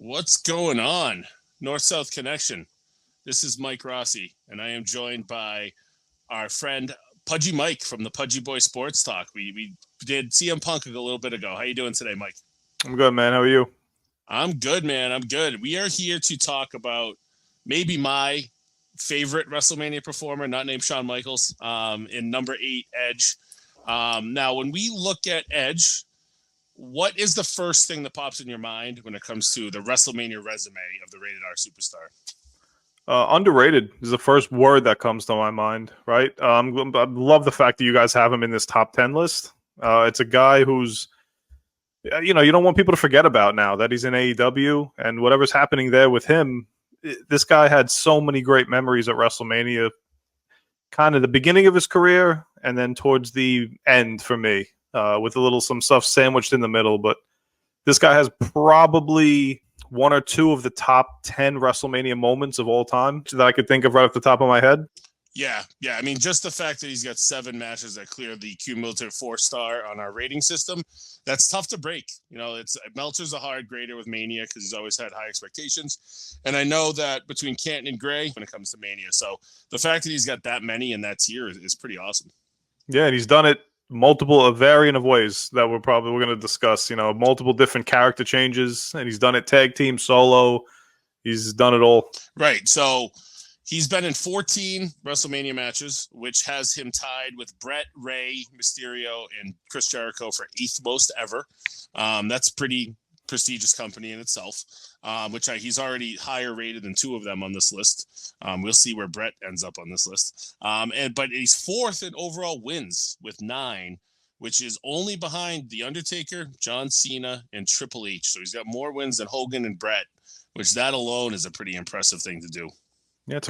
What's going on? North-South Connection. This is Mike Rossi, and I am joined by our friend Pudgy Mike from the Pudgyboyz SportsTalk. We did CM Punk a little bit ago. How you doing today, Mike? I'm good, man. How are you? I'm good, man. I'm good. We are here to talk about maybe my favorite WrestleMania performer, not named Shawn Michaels, in number 8, Edge. Now, when we look at Edge, what is the first thing that pops in your mind when it comes to the WrestleMania resume of the Rated R superstar? Underrated is the first word that comes to my mind, right? I love the fact that you guys have him in this top 10 list. It's a guy who's, you don't want people to forget about now that he's in AEW and whatever's happening there with him. This guy had so many great memories at WrestleMania, kind of the beginning of his career and then towards the end for me. With some stuff sandwiched in the middle. But this guy has probably one or two of the top 10 WrestleMania moments of all time that I could think of right off the top of my head. Yeah. I mean, just the fact that he's got 7 matches that clear the cumulative 4-star on our rating system, that's tough to break. Meltzer's a hard grader with Mania because he's always had high expectations. And I know that between Canton and Gray when it comes to Mania. So the fact that he's got that many in that tier is pretty awesome. Yeah, and he's done it a variant of ways that we're going to discuss, multiple different character changes, and he's done it tag team, solo. He's done it all. Right. So he's been in 14 WrestleMania matches, which has him tied with Bret, Rey, Mysterio, and Chris Jericho for 8th most ever. That's pretty prestigious company in itself, he's already higher rated than 2 of them on this list. We'll see where Bret ends up on this list. But he's 4th in overall wins with 9, which is only behind The Undertaker, John Cena, and Triple H. So he's got more wins than Hogan and Bret, which that alone is a pretty impressive thing to do. Yeah, it's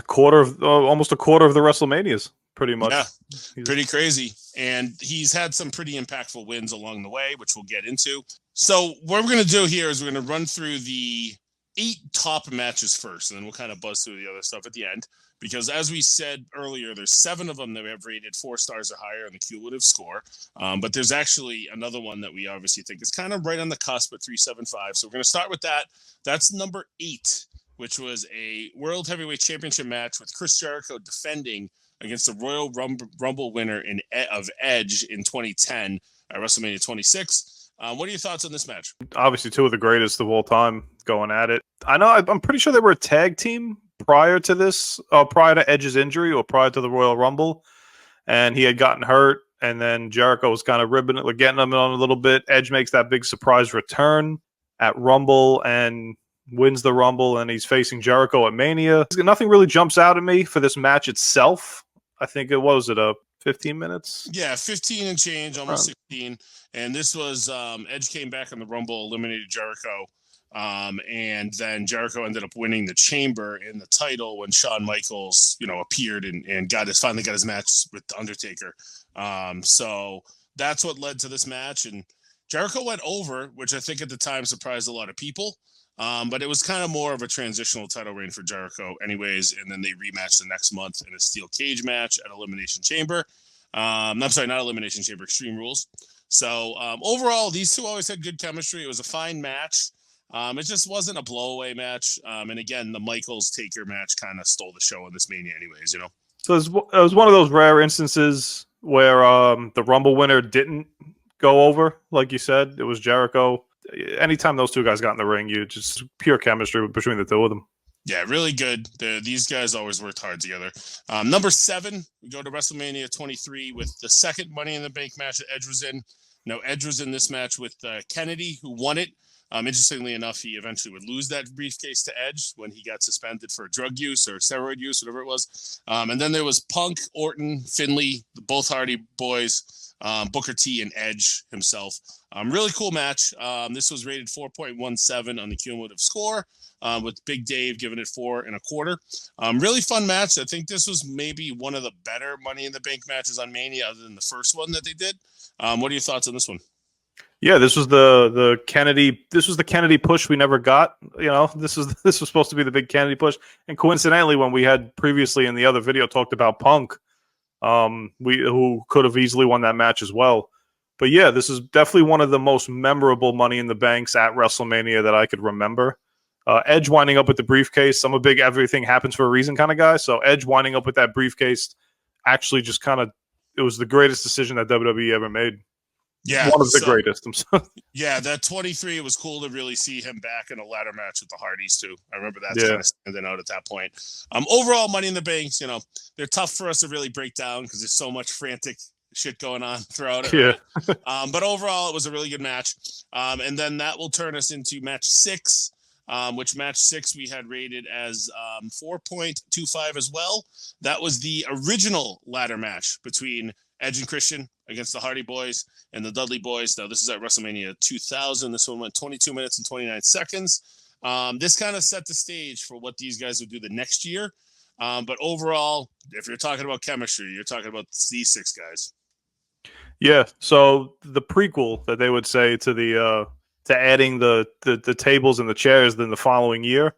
almost a quarter of the WrestleManias. Pretty much. Yeah, pretty crazy. And he's had some pretty impactful wins along the way, which we'll get into. So what we're going to do here is we're going to run through the 8 top matches first, and then we'll kind of buzz through the other stuff at the end. Because as we said earlier, there's 7 of them that we have rated 4 stars or higher on the cumulative score. But there's actually another one that we obviously think is kind of right on the cusp at 375. So we're going to start with that. That's number 8, which was a World Heavyweight Championship match with Chris Jericho defending against the Royal Rumble winner of Edge in 2010 at WrestleMania 26. What are your thoughts on this match? Obviously, 2 of the greatest of all time going at it. I'm pretty sure they were a tag team prior to this, prior to Edge's injury or prior to the Royal Rumble. And he had gotten hurt, and then Jericho was kind of getting him on a little bit. Edge makes that big surprise return at Rumble and wins the Rumble, and he's facing Jericho at Mania. Nothing really jumps out at me for this match itself. I think it was 15 minutes? Yeah, 15 and change, almost 16. And this was Edge came back on the Rumble, eliminated Jericho. And then Jericho ended up winning the Chamber in the title when Shawn Michaels, appeared and finally got his match with The Undertaker. So that's what led to this match. And Jericho went over, which I think at the time surprised a lot of people. But it was kind of more of a transitional title reign for Jericho anyways, and then they rematched the next month in a steel cage match at Elimination Chamber. I'm sorry, not Elimination Chamber, Extreme Rules. So overall, these 2 always had good chemistry. It was a fine match. It just wasn't a blowaway match. And again, the Michaels-Taker match kind of stole the show in this Mania anyways, So it was one of those rare instances where the Rumble winner didn't go over, like you said. It was Jericho. Anytime those 2 guys got in the ring, you just pure chemistry between the 2 of them. Yeah, really good. These guys always worked hard together. Number 7, we go to WrestleMania 23 with the second Money in the Bank match that Edge was in. Edge was in this match with Kennedy, who won it. Interestingly enough, he eventually would lose that briefcase to Edge when he got suspended for drug use or steroid use, whatever it was. And then there was Punk, Orton, Finlay, both Hardy Boys, Booker T, and Edge himself. Really cool match. This was rated 4.17 on the cumulative score, with Big Dave giving it 4 1/4. Really fun match. I think this was maybe one of the better Money in the Bank matches on Mania other than the first one that they did. What are your thoughts on this one? Yeah, this was the Kennedy. This was the Kennedy push we never got. This was supposed to be the big Kennedy push. And coincidentally, when we had previously in the other video talked about Punk, who could have easily won that match as well. But yeah, this is definitely one of the most memorable Money in the Banks at WrestleMania that I could remember. Edge winding up with the briefcase. I'm a big everything happens for a reason kind of guy. So Edge winding up with that briefcase actually just kind of, it was the greatest decision that WWE ever made. Yeah, one of the greatest. Yeah, that 23, it was cool to really see him back in a ladder match with the Hardys too. I remember that kind of standing out at that point. Overall, Money in the Banks, they're tough for us to really break down because there's so much frantic shit going on throughout it. Yeah. Right? But overall, it was a really good match. And then that will turn us into match 6. Which match 6 we had rated as 4.25 as well. That was the original ladder match between Edge and Christian against the Hardy Boys and the Dudley Boys. Now, this is at WrestleMania 2000. This one went 22 minutes and 29 seconds. This kind of set the stage for what these guys would do the next year. But overall, if you're talking about chemistry, you're talking about these 6 guys. Yeah, so the prequel that they would say to the to adding the tables and the chairs then the following year.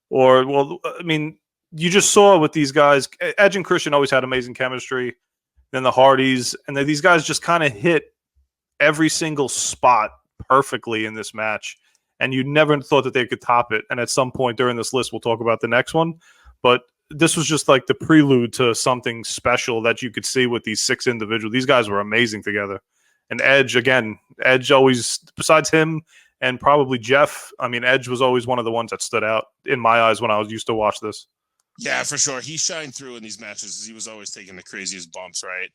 Or, well, I mean, you just saw with these guys, Edge and Christian always had amazing chemistry. Then the Hardys, and then these guys just kind of hit every single spot perfectly in this match. And you never thought that they could top it. And at some point during this list, we'll talk about the next one. But this was just like the prelude to something special that you could see with these 6 individuals. These guys were amazing together. And Edge, again, Edge always, besides him and probably Jeff, I mean, Edge was always one of the ones that stood out in my eyes when I was used to watch this. Yeah, for sure. He shined through in these matches. He was always taking the craziest bumps, right?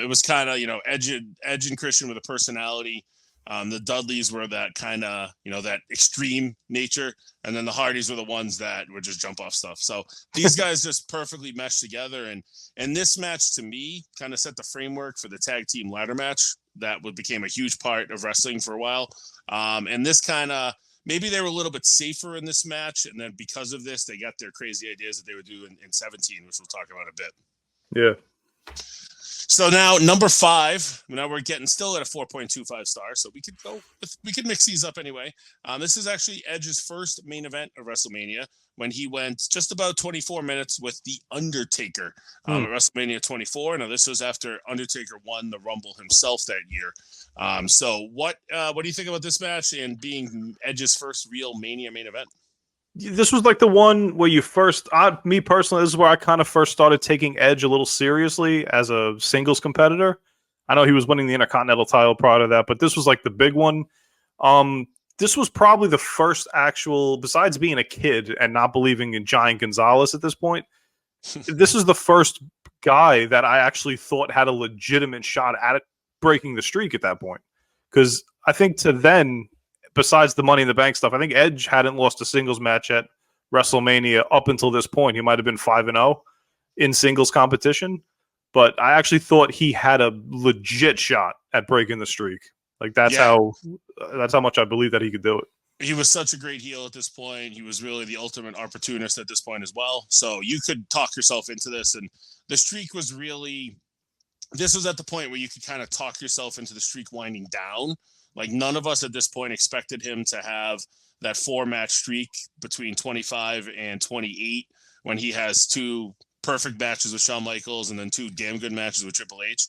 It was kind of, Edge and Christian with a personality. The Dudleys were that kind of, that extreme nature. And then the Hardys were the ones that would just jump off stuff. So these guys just perfectly meshed together. And this match, to me, kind of set the framework for the tag team ladder match that became a huge part of wrestling for a while. And this kind of, maybe they were a little bit safer in this match. And then because of this, they got their crazy ideas that they would do in 17, which we'll talk about a bit. Yeah. So now number 5, now we're getting still at a 4.25 star. So we could mix these up anyway. This is actually Edge's first main event of WrestleMania when he went just about 24 minutes with The Undertaker at WrestleMania 24. Now this was after Undertaker won the Rumble himself that year. So what do you think about this match and being Edge's first real Mania main event? This was like the one where you first, me personally, this is where I kind of first started taking Edge a little seriously as a singles competitor. I know he was winning the Intercontinental title prior to that, but this was like the big one. This was probably the first actual, besides being a kid and not believing in Giant Gonzalez at this point, this is the first guy that I actually thought had a legitimate shot at it, breaking the streak at that point. Because I think to then, besides the Money in the Bank stuff, I think Edge hadn't lost a singles match at WrestleMania up until this point. He might have been 5-0 in singles competition, but I actually thought he had a legit shot at breaking the streak. Like that's how much I believe that he could do it. He was such a great heel at this point. He was really the ultimate opportunist at this point as well. So you could talk yourself into this, and the streak was really. This was at the point where you could kind of talk yourself into the streak winding down. Like none of us at this point expected him to have that 4-match streak between 25 and 28 when he has 2 perfect matches with Shawn Michaels and then 2 damn good matches with Triple H.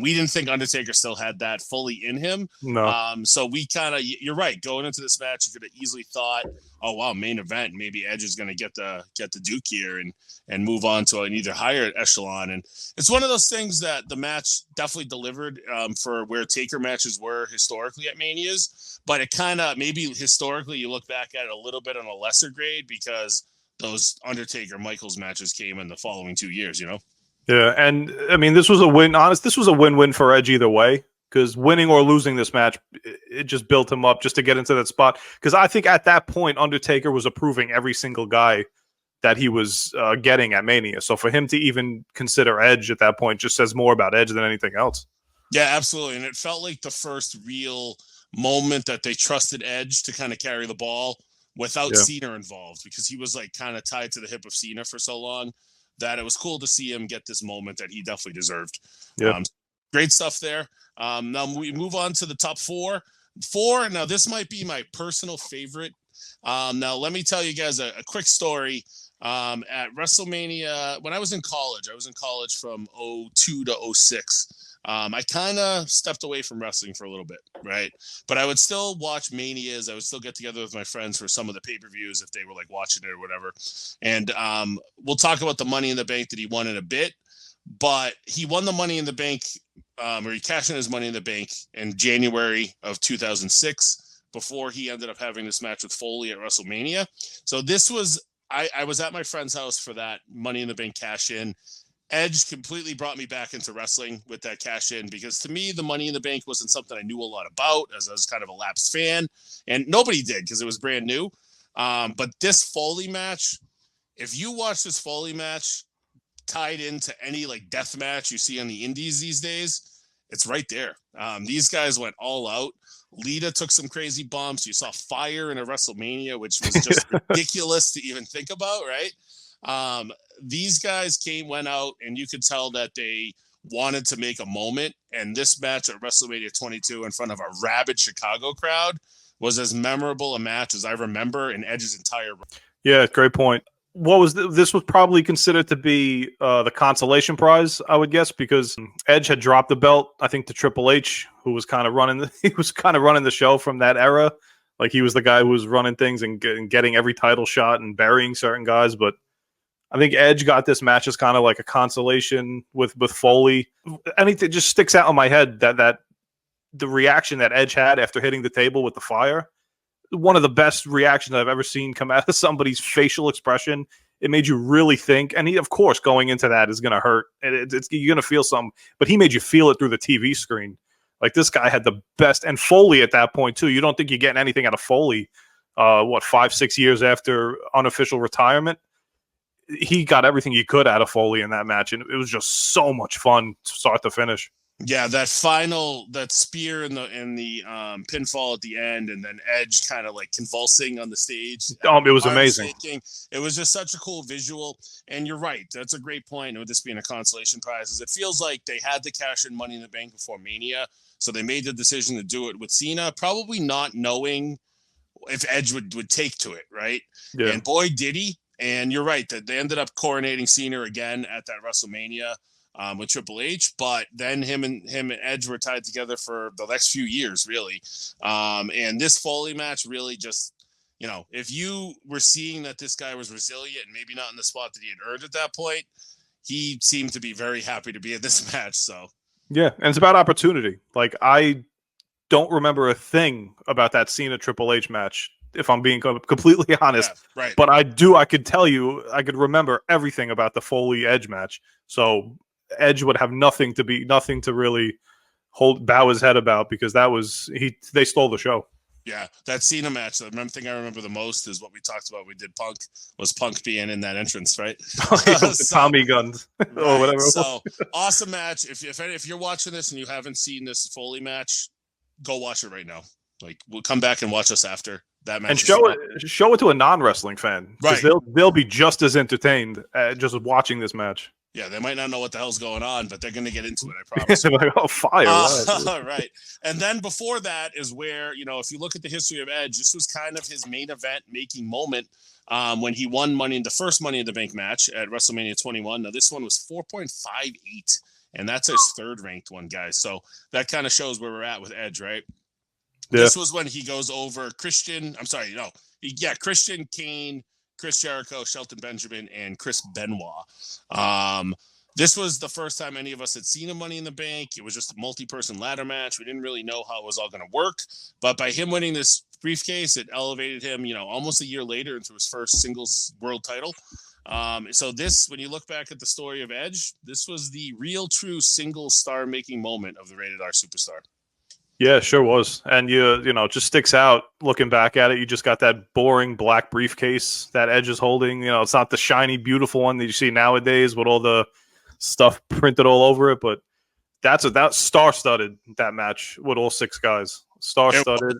We didn't think Undertaker still had that fully in him. No. So we kind of, you're right. Going into this match, you could have easily thought, oh wow, main event. Maybe Edge is going to get the Duke here and move on to an either higher echelon. And it's one of those things that the match definitely delivered for where Taker matches were historically at Manias. But it kind of, maybe historically you look back at it a little bit on a lesser grade because those Undertaker Michaels matches came in the following 2 years, Yeah, and I mean, this was a win. This was a win-win for Edge either way, because winning or losing this match, it just built him up just to get into that spot. Because I think at that point, Undertaker was approving every single guy that he was getting at Mania. So for him to even consider Edge at that point just says more about Edge than anything else. Yeah, absolutely. And it felt like the first real moment that they trusted Edge to kind of carry the ball without Cena involved, because he was like kind of tied to the hip of Cena for so long that it was cool to see him get this moment that he definitely deserved. Yeah. Great stuff there. Now we move on to the top 4. Now this might be my personal favorite. Now let me tell you guys a quick story. At WrestleMania, when I was in college from 02 to 06. I kind of stepped away from wrestling for a little bit, right? But I would still watch Manias. I would still get together with my friends for some of the pay-per-views if they were like watching it or whatever. And we'll talk about the Money in the Bank that he won in a bit. But he won the Money in the Bank, or he cashed in his Money in the Bank in January of 2006 before he ended up having this match with Foley at WrestleMania. So this was, I was at my friend's house for that Money in the Bank cash in. Edge completely brought me back into wrestling with that cash in, because to me, the Money in the Bank wasn't something I knew a lot about, as I was kind of a lapsed fan, and nobody did because it was brand new. But this Foley match, if you watch this Foley match tied into any like death match you see on the indies these days, it's right there. These guys went all out. Lita took some crazy bumps. You saw fire in a WrestleMania, which was just ridiculous to even think about, right? These guys went out, and you could tell that they wanted to make a moment. And this match at WrestleMania 22 in front of a rabid Chicago crowd was as memorable a match as I remember in Edge's entire. Yeah, great point. This was probably considered to be the consolation prize, I would guess, because Edge had dropped the belt, I think, to Triple H, who was kind of running the show from that era. Like, he was the guy who was running things and getting every title shot and burying certain guys. But I think Edge got this match as kind of like a consolation with Foley. Anything just sticks out in my head that the reaction that Edge had after hitting the table with the fire. One of the best reactions I've ever seen come out of somebody's facial expression. It made you really think. And he, of course, going into that is going to hurt. You're going to feel something. But he made you feel it through the TV screen. Like, this guy had the best. And Foley at that point, too. You don't think you're getting anything out of Foley, 5-6 years after unofficial retirement? He got everything he could out of Foley in that match. And it was just so much fun start to finish. Yeah, that spear in the pinfall at the end, and then Edge kind of like convulsing on the stage. It was amazing. It was just such a cool visual. And you're right, that's a great point. With this being a consolation prize, is it feels like they had to cash in Money in the Bank before Mania, so they made the decision to do it with Cena, probably not knowing if Edge would take to it, right? Yeah. And boy, did he. And you're right that they ended up coronating Cena again at that WrestleMania. With Triple H, but then him and Edge were tied together for the next few years, really. And this Foley match really just, if you were seeing that this guy was resilient and maybe not in the spot that he had earned at that point, he seemed to be very happy to be in this match. So yeah, and it's about opportunity. Like, I don't remember a thing about that Cena Triple H match, if I'm being completely honest. Yeah, right. But I could tell you, I could remember everything about the Foley Edge match. So Edge would have nothing to really bow his head about, because they stole the show. Yeah, that Cena match, the thing I remember the most is what we talked about. We did Punk being in that entrance, right? Tommy guns or whatever. So awesome match. If you're watching this and you haven't seen this Foley match, go watch it right now. Like, we'll come back and watch us after that match. And show it to a non-wrestling fan, right? They'll be just as entertained just watching this match. Yeah, they might not know what the hell's going on, but they're going to get into it, I promise. They're like, oh, fire. Right. And then before that is where, if you look at the history of Edge, this was kind of his main event making moment when he won the first Money in the Bank match at WrestleMania 21. Now, this one was 4.58, and that's his third ranked one, guys. So that kind of shows where we're at with Edge, right? Yeah. This was when he goes over Christian, Kane, Chris Jericho, Shelton Benjamin, and Chris Benoit. This was the first time any of us had seen a Money in the Bank. It was just a multi-person ladder match. We didn't really know how it was all going to work. But by him winning this briefcase, it elevated him, almost a year later into his first singles world title. So this, when you look back at the story of Edge, this was the real, true single star-making moment of the Rated R Superstar. Yeah, sure was. And it just sticks out looking back at it. You just got that boring black briefcase that Edge is holding. It's not the shiny, beautiful one that you see nowadays with all the stuff printed all over it. But that's star-studded, that match with all six guys. Star-studded.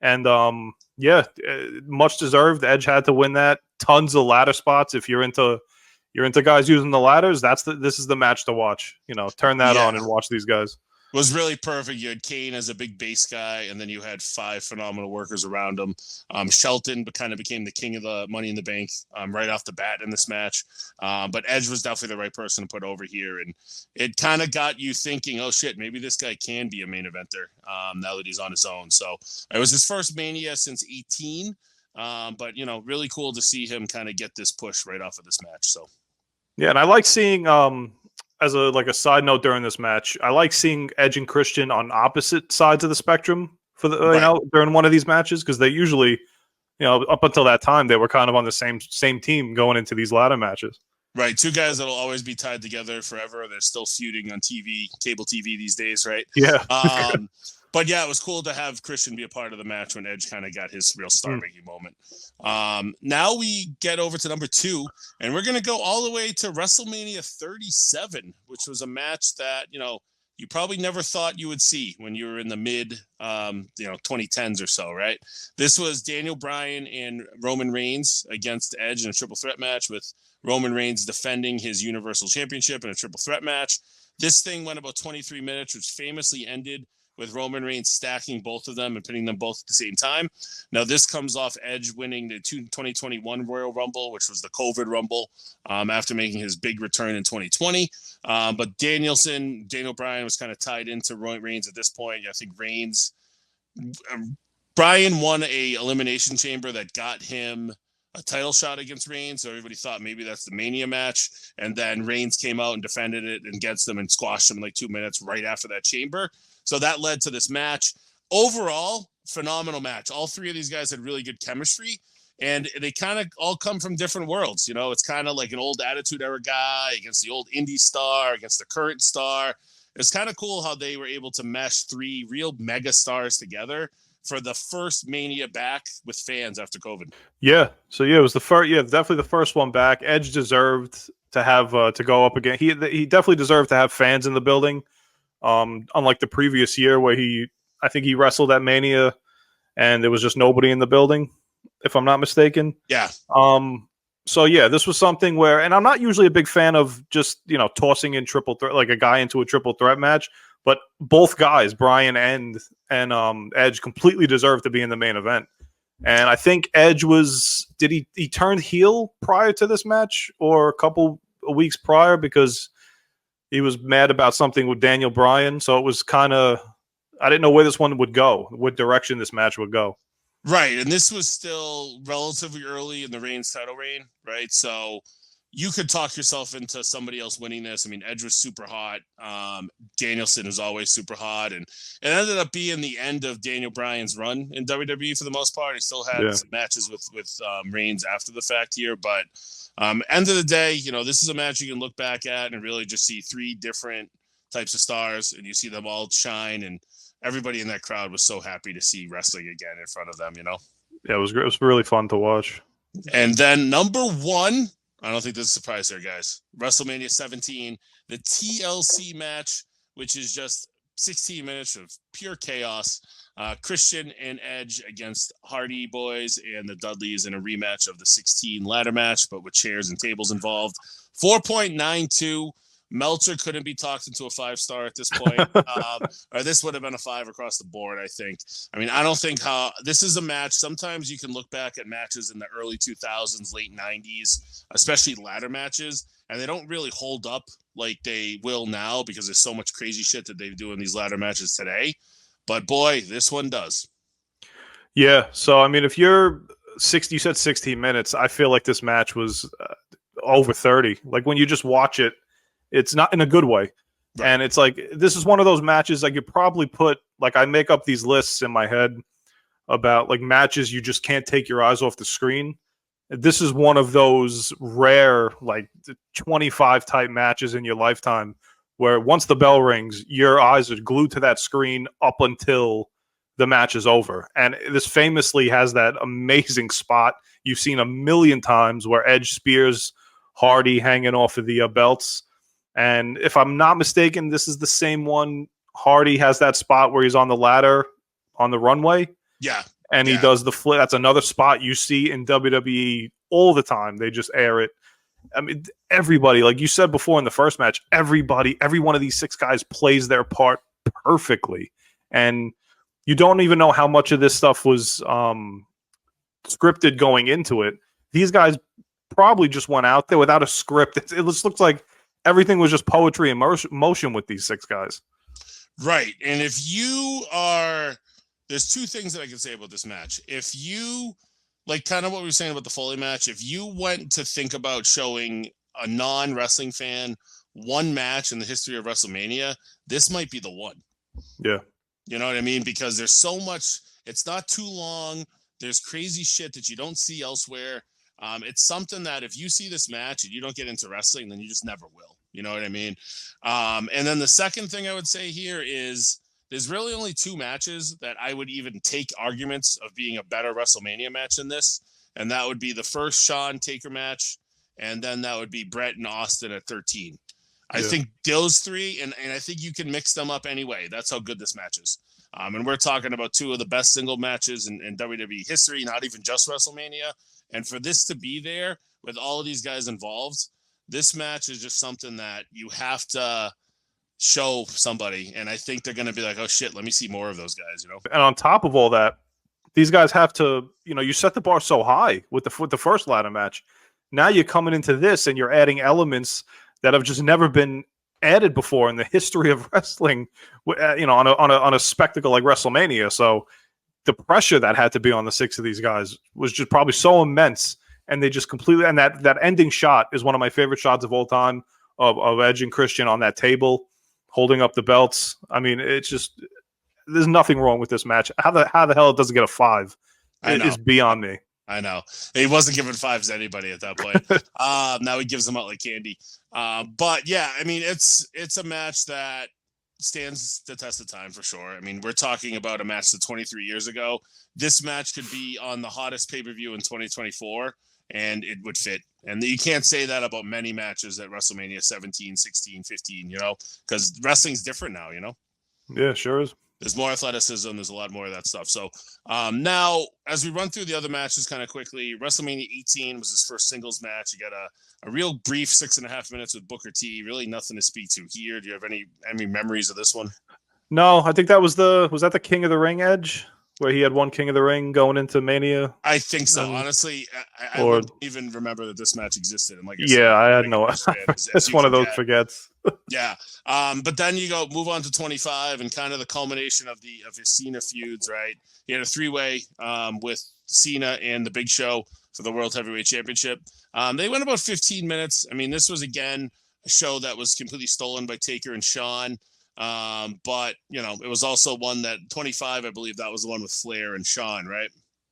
And much deserved. Edge had to win that. Tons of ladder spots. If you're into guys using the ladders, this is the match to watch. Turn that on and watch these guys. was really perfect. You had Kane as a big base guy, and then you had 5 phenomenal workers around him. Shelton kind of became the king of the Money in the Bank right off the bat in this match. But Edge was definitely the right person to put over here, and it kind of got you thinking, oh shit, maybe this guy can be a main eventer now that he's on his own. So it was his first Mania since 18. But really cool to see him kind of get this push right off of this match. So yeah, and I like seeing as a side note during this match, I like seeing Edge and Christian on opposite sides of the spectrum for the right. during one of these matches, because they usually, up until that time, they were kind of on the same team going into these ladder matches. Right, 2 guys that'll always be tied together forever. They're still feuding on TV, cable TV these days, right? Yeah. But yeah, it was cool to have Christian be a part of the match when Edge kind of got his real star-making moment. Now we get over to number 2, and we're going to go all the way to WrestleMania 37, which was a match that, you probably never thought you would see when you were in the mid, 2010s or so, right? This was Daniel Bryan and Roman Reigns against Edge in a triple threat match, with Roman Reigns defending his Universal Championship in a triple threat match. This thing went about 23 minutes, which famously ended with Roman Reigns stacking both of them and putting them both at the same time. Now, this comes off Edge winning the 2021 Royal Rumble, which was the COVID Rumble, after making his big return in 2020. But Daniel Bryan was kind of tied into Reigns at this point. I think Bryan won a elimination chamber that got him a title shot against Reigns, so everybody thought maybe that's the Mania match, and then Reigns came out and defended it and gets them and squashed them in like 2 minutes right after that chamber. So that led to this match. Overall, phenomenal match. All 3 of these guys had really good chemistry, and they kind of all come from different worlds. It's kind of like an old Attitude Era guy against the old indie star against the current star. It's kind of cool how they were able to mesh 3 real mega stars together for the first Mania back with fans after COVID. Yeah. So yeah, it was the first. Yeah, definitely the first one back. Edge deserved to have to go up again. He definitely deserved to have fans in the building. Unlike the previous year where I think he wrestled at Mania and there was just nobody in the building, if I'm not mistaken. Yeah. So yeah, this was something where, and I'm not usually a big fan of just, tossing in triple threat, like a guy into a triple threat match, but both guys, Bryan and Edge, completely deserved to be in the main event. And I think Edge he turned heel prior to this match or a couple of weeks prior because he was mad about something with Daniel Bryan. So it was kind of, I didn't know where this one would go, what direction this match would go. Right. And this was still relatively early in the Reigns title reign, right? So you could talk yourself into somebody else winning this. I mean, Edge was super hot. Danielson was always super hot. And it ended up being the end of Daniel Bryan's run in WWE for the most part. He still had some matches with Reigns after the fact here. But end of the day, this is a match you can look back at and really just see 3 different types of stars. And you see them all shine. And everybody in that crowd was so happy to see wrestling again in front of them, Yeah, it was great. It was really fun to watch. And then number 1, I don't think there's a surprise there, guys. WrestleMania 17, the TLC match, which is just 16 minutes of pure chaos. Christian and Edge against Hardy Boys and the Dudleys in a rematch of the 16 ladder match, but with chairs and tables involved. 4.92. Meltzer couldn't be talked into a 5-star at this point. Or this would have been a 5 across the board, I think. I mean, I don't think this is a match. Sometimes you can look back at matches in the early 2000s, late 90s, especially ladder matches, and they don't really hold up like they will now because there's so much crazy shit that they do in these ladder matches today. But boy, this one does. Yeah. So, I mean, if you're 60, you said 16 minutes, I feel like this match was over 30. Like when you just watch it, it's not in a good way. Right. And it's like, this is one of those matches I could probably put, like I make up these lists in my head about like matches you just can't take your eyes off the screen. This is one of those rare, like 25 type matches in your lifetime where once the bell rings, your eyes are glued to that screen up until the match is over. And this famously has that amazing spot you've seen a million times where Edge spears Hardy hanging off of the belts. And if I'm not mistaken, this is the same one. Hardy has that spot where he's on the ladder on the runway. Yeah. And he does the flip. That's another spot you see in WWE all the time. They just air it. I mean, everybody, like you said before in the first match, every one of these 6 guys plays their part perfectly. And you don't even know how much of this stuff was scripted going into it. These guys probably just went out there without a script. It just looks like everything was just poetry and motion with these 6 guys. Right. And if you are, there's 2 things that I can say about this match. If you, like kind of what we were saying about the Foley match, if you went to think about showing a non-wrestling fan one match in the history of WrestleMania, this might be the one. Yeah. You know what I mean? Because there's so much, it's not too long. There's crazy shit that you don't see elsewhere. It's something that if you see this match and you don't get into wrestling, then you just never will. You know what I mean? And then the second thing I would say here is there's really only 2 matches that I would even take arguments of being a better WrestleMania match than this. And that would be the first Shawn Taker match. And then that would be Bret and Austin at 13. I think those 3, and I think you can mix them up anyway. That's how good this match is. And we're talking about 2 of the best single matches in WWE history, not even just WrestleMania. And for this to be there with all of these guys involved, this match is just something that you have to show somebody. And I think they're going to be like, oh, shit, let me see more of those guys, you know? And on top of all that, these guys have to, you know, you set the bar so high with the first ladder match. Now you're coming into this and you're adding elements that have just never been added before in the history of wrestling, you know, on a spectacle like WrestleMania. So the pressure that had to be on the 6 of these guys was just probably so immense, and they just completely. And that ending shot is one of my favorite shots of all time of Edge and Christian on that table holding up the belts. I mean, it's just there's nothing wrong with this match. How the hell it doesn't get a 5 is beyond me. I know. He wasn't giving 5s to anybody at that point. Now he gives them out like candy. But yeah, I mean, it's a match that stands the test of time for sure. I mean, we're talking about a match that 23 years ago. This match could be on the hottest pay-per-view in 2024, and it would fit. And you can't say that about many matches at WrestleMania 17, 16, 15, you know, because wrestling's different now, you know? Yeah, sure is. There's more athleticism. There's a lot more of that stuff. So now, as we run through the other matches kind of quickly, WrestleMania 18 was his first singles match. You got a real brief 6.5 minutes with Booker T. Really nothing to speak to here. Do you have any memories of this one? No, I think that was that the King of the Ring Edge, where he had one King of the Ring going into Mania? I think so. Honestly, I don't even remember that this match existed. And like I had no. It's one of those forgets. Yeah. But then you move on to 25 and kind of the culmination of his Cena feuds, right? He had a 3-way with Cena and the Big Show for the World Heavyweight Championship. They went about 15 minutes. I mean, this was again a show that was completely stolen by Taker and Shawn. But you know, it was also one that 25, I believe that was the one with Flair and Shawn, right?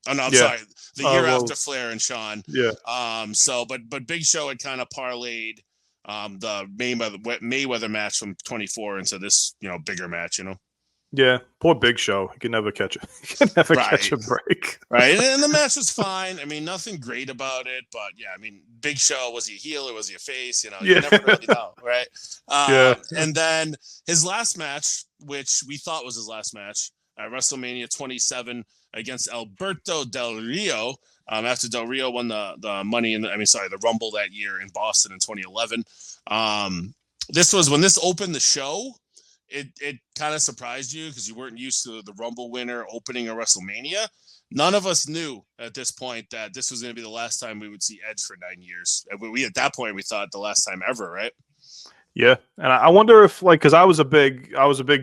Oh no, I'm sorry. The year after Flair and Shawn. Yeah. But Big Show had kind of parlayed the Mayweather match from 24 into this, you know, bigger match, you know. Yeah, poor Big Show. He can never catch it. He can never catch a break. Right, and the match was fine. I mean, nothing great about it, but yeah, I mean, Big Show, was he a heel or was he a face? You know, you never really know, right? And then his last match, which we thought was his last match, at WrestleMania 27 against Alberto Del Rio. After Del Rio won the the Rumble that year in Boston in 2011. This was when this opened the show. It kind of surprised you because you weren't used to the Rumble winner opening a WrestleMania. None of us knew at this point that this was going to be the last time we would see Edge for 9 years. We at that point we thought the last time ever, right? Yeah, and I wonder if because I was a big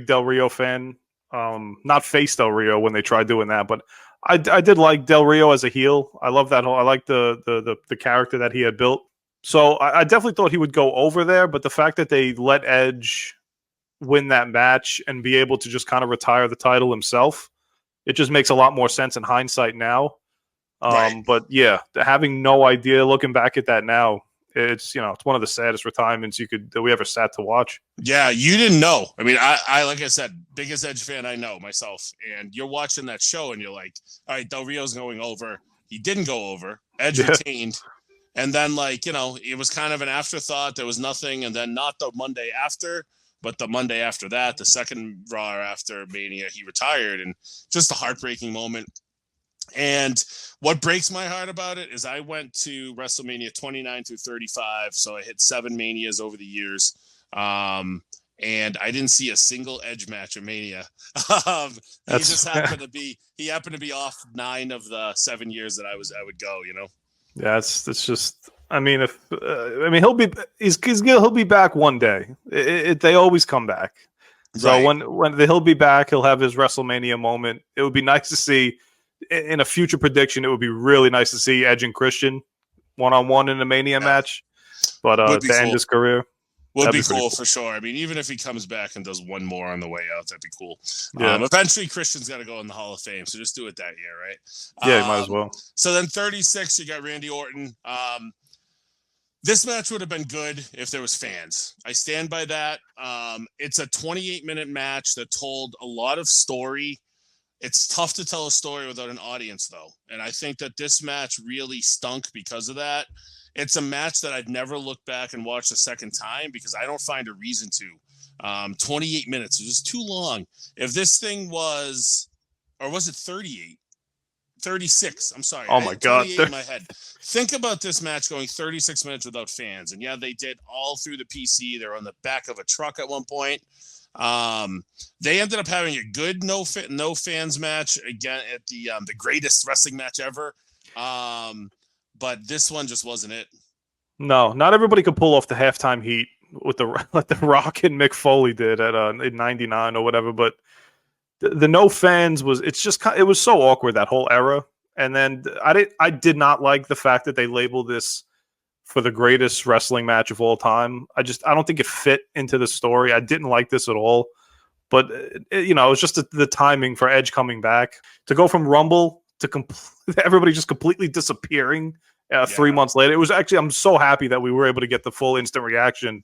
Del Rio fan, not face Del Rio when they tried doing that, but I did like Del Rio as a heel. I love that whole. I like the character that he had built. So I definitely thought he would go over there, but the fact that they let Edge win that match and be able to just kind of retire the title himself, it just makes a lot more sense in hindsight now. Right. But yeah, having no idea, looking back at that now, it's it's one of the saddest retirements that we ever sat to watch. Yeah, you didn't know. I mean, I like I said, biggest Edge fan I know myself, and you're watching that show and you're like, all right, Del Rio's going over. He didn't go over. Edge retained. And then it was kind of an afterthought. There was nothing. And then not the Monday after, but the Monday after that, the second Raw after Mania, he retired, and just a heartbreaking moment. And what breaks my heart about it is I went to WrestleMania 29 through 35, so I hit 7 Manias over the years. and I didn't see a single Edge match at Mania. He just happened to be off 9 of the 7 years that I would go. Yeah, it's just. I mean, he'll be back one day. They always come back. So right. when he'll be back, he'll have his WrestleMania moment. It would be nice to see in a future prediction. It would be really nice to see Edge and Christian 1-on-1 in a Mania match. But to end his career. Would be cool for sure. I mean, even if he comes back and does one more on the way out, that'd be cool. Yeah. Eventually, Christian's got to go in the Hall of Fame, so just do it that year, right? Yeah, you might as well. So then 36, you got Randy Orton. This match would have been good if there was fans. I stand by that. It's a 28-minute match that told a lot of story. It's tough to tell a story without an audience, though. And I think that this match really stunk because of that. It's a match that I'd never look back and watch a second time because I don't find a reason to. 28 minutes is just too long. If this thing was, or was it 38? 36. I'm sorry. Oh my God. In my head. Think about this match going 36 minutes without fans. And yeah, they did all through the PC. They're on the back of a truck at one point. They ended up having a good no fans match again at the greatest wrestling match ever. But this one just wasn't it. No, not everybody could pull off the halftime heat with like the Rock and Mick Foley did at in '99 or whatever. But the no fans it was so awkward, that whole era. And then I did not like the fact that they labeled this for the greatest wrestling match of all time. I don't think it fit into the story. I didn't like this at all. But it was just the timing for Edge coming back to go from Rumble to everybody just completely disappearing 3 months later. It was actually, I'm so happy that we were able to get the full instant reaction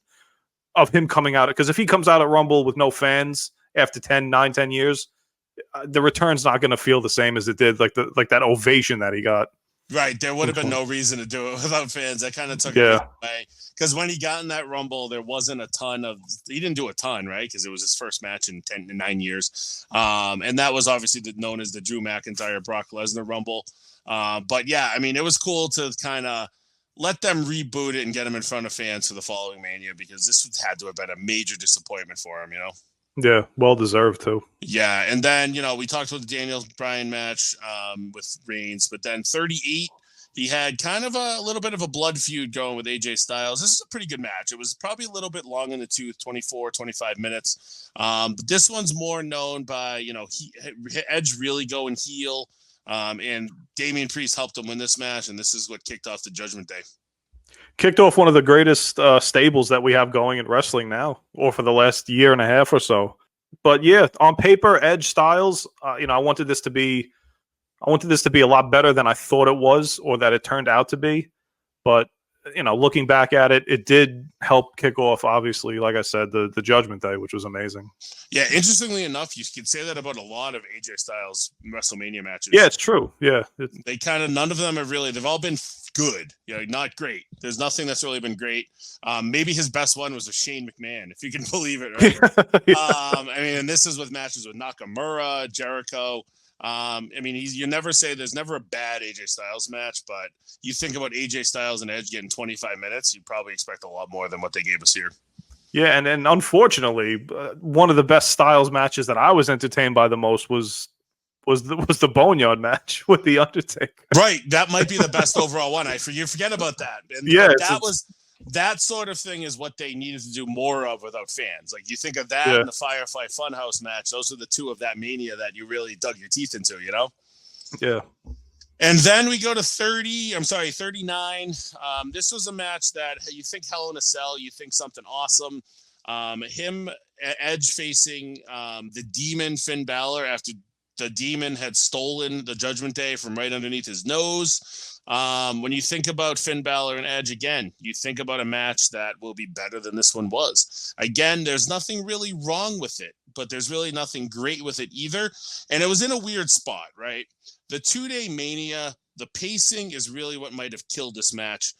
of him coming out. Because if he comes out at Rumble with no fans after 10 years, the return's not going to feel the same as it did, like that ovation that he got. Right. There would have been no reason to do it without fans. That kind of took it away. Because when he got in that Rumble, there wasn't he didn't do a ton, right? Because it was his first match in 9 years. And that was obviously known as the Drew McIntyre, Brock Lesnar Rumble. But yeah, I mean, it was cool to kind of let them reboot it and get him in front of fans for the following Mania, because this had to have been a major disappointment for him, Yeah, well deserved too. Yeah, and then, we talked about the Daniel Bryan match with Reigns, but then 38, he had kind of a little bit of a blood feud going with AJ Styles. This is a pretty good match. It was probably a little bit long in the tooth, 24, 25 minutes. But this one's more known by, Edge really going heel, and Damian Priest helped him win this match, and this is what kicked off the Judgment Day. Kicked off one of the greatest stables that we have going in wrestling now, or for the last year and a half or so. But yeah, on paper, Edge Styles, I wanted this to be a lot better than I thought it was, or that it turned out to be. But looking back at it, it did help kick off, obviously, like I said, the Judgment Day, which was amazing. Yeah, interestingly enough, you could say that about a lot of AJ Styles WrestleMania matches. Yeah, it's true. Yeah, they none of them have really. They've all been good, not great. There's nothing that's really been great. Maybe his best one was with Shane McMahon, if you can believe it. Right? And this is with matches with Nakamura, Jericho. You never say there's never a bad AJ Styles match, but you think about AJ Styles and Edge getting 25 minutes, you probably expect a lot more than what they gave us here. Yeah, and unfortunately, one of the best Styles matches that I was entertained by the most was the Boneyard match with The Undertaker. Right, that might be the best overall one. You forget about that. And that sort of thing is what they needed to do more of without fans. Like, you think of that and the Firefly Funhouse match. Those are the two of that Mania that you really dug your teeth into, Yeah. And then we go to 39. This was a match that you think Hell in a Cell, you think something awesome. Edge facing the Demon Finn Balor after the Demon had stolen the Judgment Day from right underneath his nose. When you think about Finn Balor and Edge, again, you think about a match that will be better than this one was. Again, there's nothing really wrong with it, but there's really nothing great with it either. And it was in a weird spot, right? The 2-day Mania, the pacing is really what might have killed this match.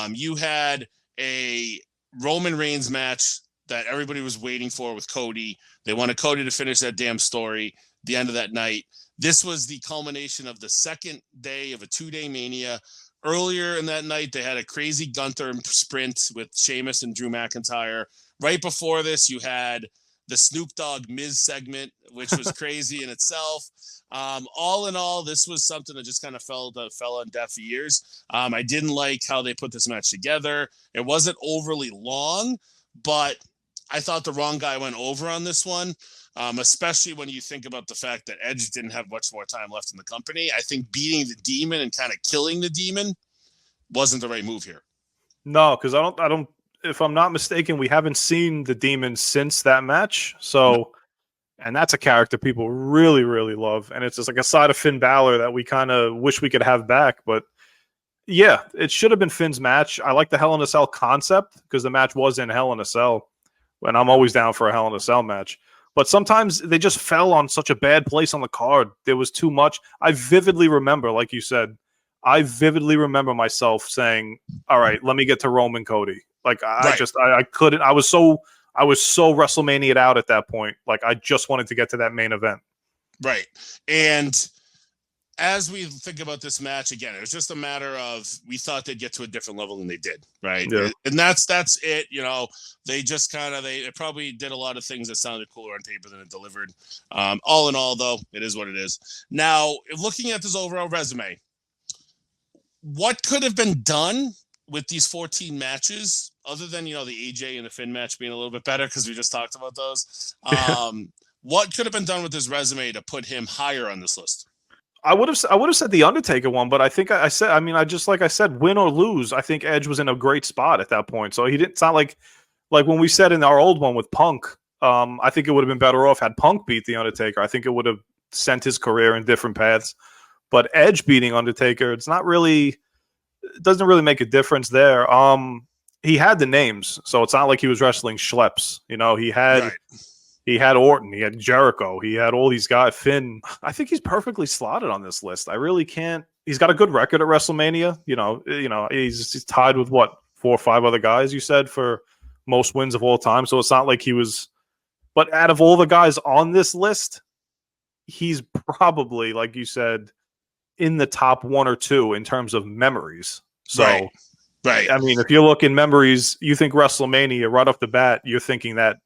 You had a Roman Reigns match that everybody was waiting for with Cody. They wanted Cody to finish that damn story the end of that night. This was the culmination of the second day of a 2-day Mania. Earlier in that night, they had a crazy Gunther sprint with Sheamus and Drew McIntyre. right before this, you had the Snoop Dogg Miz segment, which was crazy in itself. All in all, this was something that just kind of fell on deaf ears. I didn't like how they put this match together. It wasn't overly long, but I thought the wrong guy went over on this one, especially when you think about the fact that Edge didn't have much more time left in the company. I think beating the Demon and kind of killing the Demon wasn't the right move here. No, because I don't. If I'm not mistaken, we haven't seen the Demon since that match. So, and that's a character people really, really love, and it's just like a side of Finn Balor that we kind of wish we could have back. But yeah, it should have been Finn's match. I like the Hell in a Cell concept because the match was in Hell in a Cell, and I'm always down for a Hell in a Cell match. But sometimes they just fell on such a bad place on the card. There was too much. I vividly remember, like you said, myself saying, "All right, let me get to Roman Cody." Like I couldn't. I was so WrestleMania'd out at that point. Like I just wanted to get to that main event. Right. And as we think about this match again, it was just a matter of we thought they'd get to a different level than they did, right? Yeah. And that's it. You know, they just they probably did a lot of things that sounded cooler on paper than it delivered. All in all, though, it is what it is. Now, looking at this overall resume, what could have been done with these 14 matches, other than, the AJ and the Finn match being a little bit better because we just talked about those? What could have been done with his resume to put him higher on this list? I would have said the Undertaker one, but I think I said, like I said, win or lose, I think Edge was in a great spot at that point. So he didn't. It's not like when we said in our old one with Punk. I think it would have been better off had Punk beat the Undertaker. I think it would have sent his career in different paths. But Edge beating Undertaker, it doesn't really make a difference there. He had the names, so it's not like he was wrestling schleps. He had Orton, he had Jericho, he had all these guys. Finn, I think he's perfectly slotted on this list. I really can't. He's got a good record at WrestleMania. He's tied with 4 or 5 other guys. You said for most wins of all time. So it's not like he was. But out of all the guys on this list, he's probably, like you said, in the top 1 or 2 in terms of memories. So, right. I mean, if you look in memories, you think WrestleMania right off the bat, you're thinking that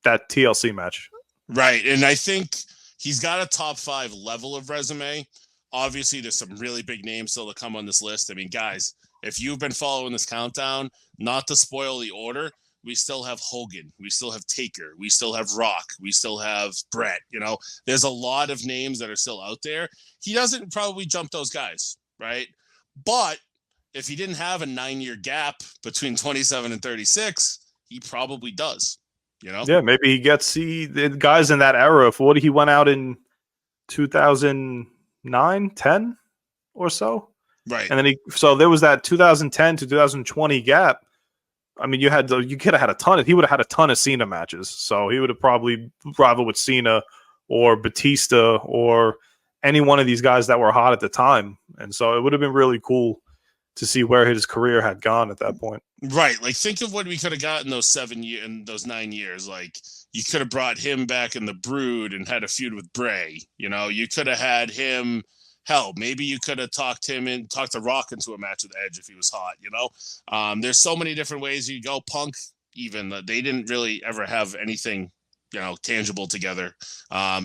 TLC match. Right. And I think he's got a top 5 level of resume. Obviously, there's some really big names still to come on this list. I mean, guys, if you've been following this countdown, not to spoil the order, we still have Hogan. We still have Taker. We still have Rock. We still have Bret. There's a lot of names that are still out there. He doesn't probably jump those guys, right? But if he didn't have a 9-year gap between 27 and 36, he probably does. Yeah, maybe he gets the guys in that era. If he went out in 2009, 10 or so, right? And then so there was that 2010 to 2020 gap. I mean, you could have had a ton. He would have had a ton of Cena matches. So he would have probably rivaled with Cena or Batista or any one of these guys that were hot at the time. And so it would have been really cool to see where his career had gone at that point. Right. Like, think of what we could have gotten those 7 years and those 9 years. Like, you could have brought him back in the Brood and had a feud with Bray. You could have had him. Hell, maybe you could have talked the Rock into a match with Edge if he was hot. There's so many different ways you go. Punk, even they didn't really ever have anything tangible together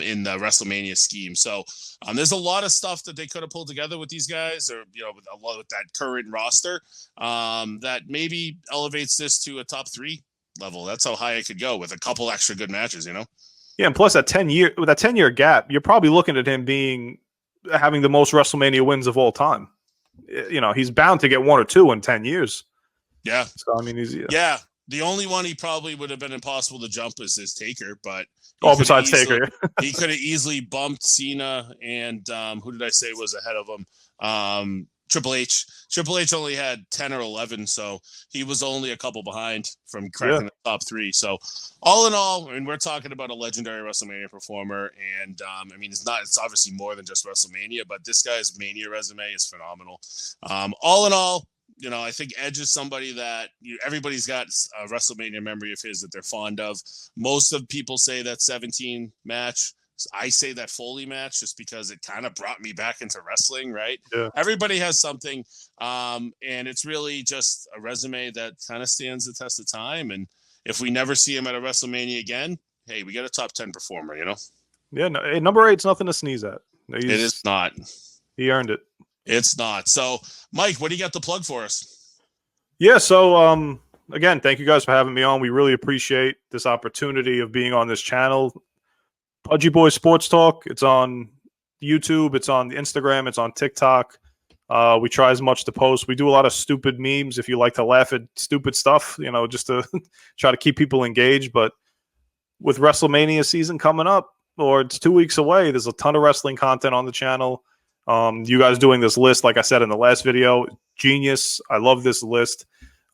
in the WrestleMania scheme. So there's a lot of stuff that they could have pulled together with these guys, or with that current roster that maybe elevates this to a top 3 level. That's how high it could go with a couple extra good matches. Yeah, and plus with that 10-year gap, you're probably looking at him having the most WrestleMania wins of all time. He's bound to get 1 or 2 in 10 years. Yeah. So I mean, yeah. The only one he probably would have been impossible to jump is Taker, but besides Taker, he could have easily bumped Cena and who did I say was ahead of him? Triple H. Triple H only had 10 or 11, so he was only a couple behind from cracking the top 3. So all in all, I mean, we're talking about a legendary WrestleMania performer, and it's obviously more than just WrestleMania, but this guy's Mania resume is phenomenal. All in all, I think Edge is somebody that everybody's got a WrestleMania memory of his that they're fond of. Most of people say that 17 match. I say that Foley match just because it kind of brought me back into wrestling, right? Yeah. Everybody has something, and it's really just a resume that kind of stands the test of time. And if we never see him at a WrestleMania again, hey, we got a top 10 performer, you know? Yeah, no, hey, number 8's nothing to sneeze at. It is not. He earned it. It's not. So, Mike, what do you got to plug for us? Yeah, so again, thank you guys for having me on. We really appreciate this opportunity of being on this channel. Pudgyboyz SportsTalk. It's on YouTube, it's on Instagram, it's on TikTok. We try as much to post. We do a lot of stupid memes if you like to laugh at stupid stuff, you know, just to try to keep people engaged. But with WrestleMania season coming up, or it's 2 weeks away, there's a ton of wrestling content on the channel. You guys doing this list, like I said in the last video, genius. I love this list.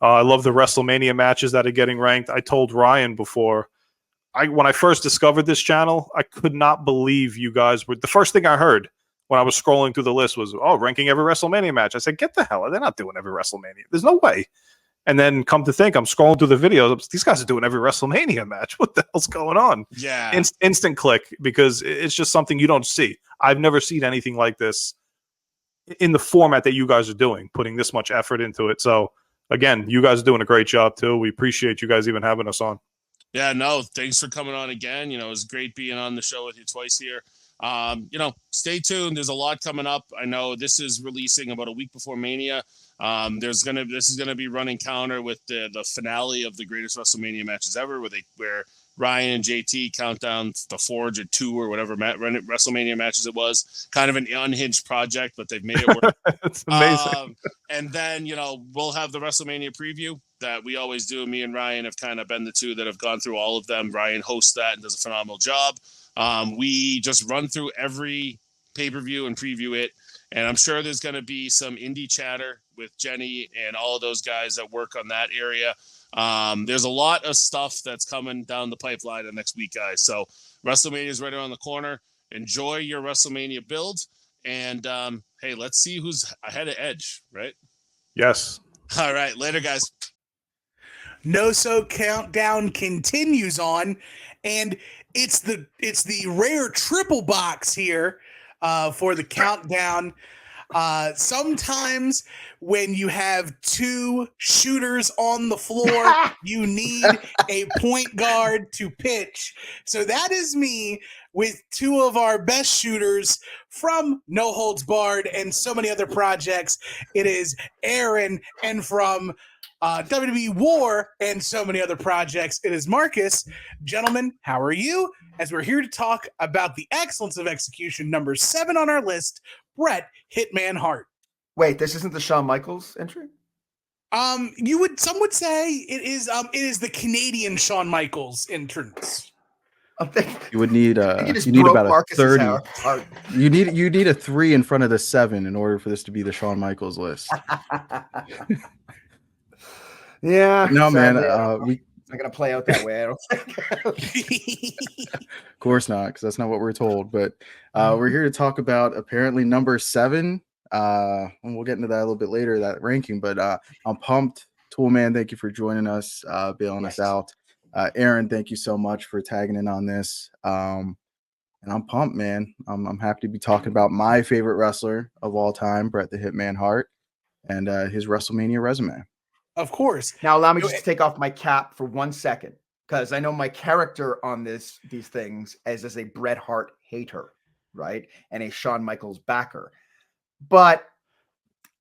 I love the WrestleMania matches that are getting ranked. I told Ryan before, when I first discovered this channel, I could not believe you guys were. The first thing I heard when I was scrolling through the list was, oh, ranking every WrestleMania match. I said, get the hell out. They're not doing every WrestleMania. There's no way. And then come to think, I'm scrolling through the videos. These guys are doing every WrestleMania match. What the hell's going on? Yeah. Instant click, because it's just something you don't see. I've never seen anything like this in the format that you guys are doing, putting this much effort into it. So, again, you guys are doing a great job, too. We appreciate you guys even having us on. Yeah, no, thanks for coming on again. You know, it was great being on the show with you twice here. You know, stay tuned. There's a lot coming up. I know this is releasing about a week before Mania. This is gonna be running counter with the finale of the greatest WrestleMania matches ever, where Ryan and JT count down the Forge at 2 or whatever WrestleMania matches it was. Kind of an unhinged project, but they've made it work. It's amazing. And then, you know, we'll have the WrestleMania preview that we always do. Me and Ryan have kind of been the two that have gone through all of them. Ryan hosts that and does a phenomenal job. We just run through every pay-per-view and preview it. And I'm sure there's going to be some indie chatter with Jenny and all of those guys that work on that area. There's a lot of stuff that's coming down the pipeline the next week, guys. So WrestleMania is right around the corner. Enjoy your WrestleMania build. And, hey, let's see who's ahead of Edge, right? Yes. All right. Later, guys. NoSo Countdown continues on, and it's the rare triple box here for the countdown. Sometimes when you have 2 shooters on the floor, you need a point guard to pitch. So that is me with 2 of our best shooters from No Holds Barred and so many other projects. It is Aaron, and from WWE War and so many other projects, it is Marcus. Gentlemen, how are you? As we're here to talk about the excellence of execution, number 7 on our list, Bret Hitman Hart. Wait, this isn't the Shawn Michaels entry? Some would say it is the Canadian Shawn Michaels entrance. You would need you need about a 30. You need a 3 in front of the 7 in order for this to be the Shawn Michaels list. Yeah. No, man. It's not gonna play out that way, I don't think. Of course not, because that's not what we're told. But we're here to talk about apparently number 7. And we'll get into that a little bit later, that ranking. But I'm pumped. Toolman, thank you for joining us, bailing us out. Aaron, thank you so much for tagging in on this. And I'm pumped, man. I'm happy to be talking about my favorite wrestler of all time, Bret the Hitman Hart, and his WrestleMania resume. Of course. Now allow me just to take off my cap for 1 second, because I know my character on these things as a Bret Hart hater, right? And a Shawn Michaels backer. But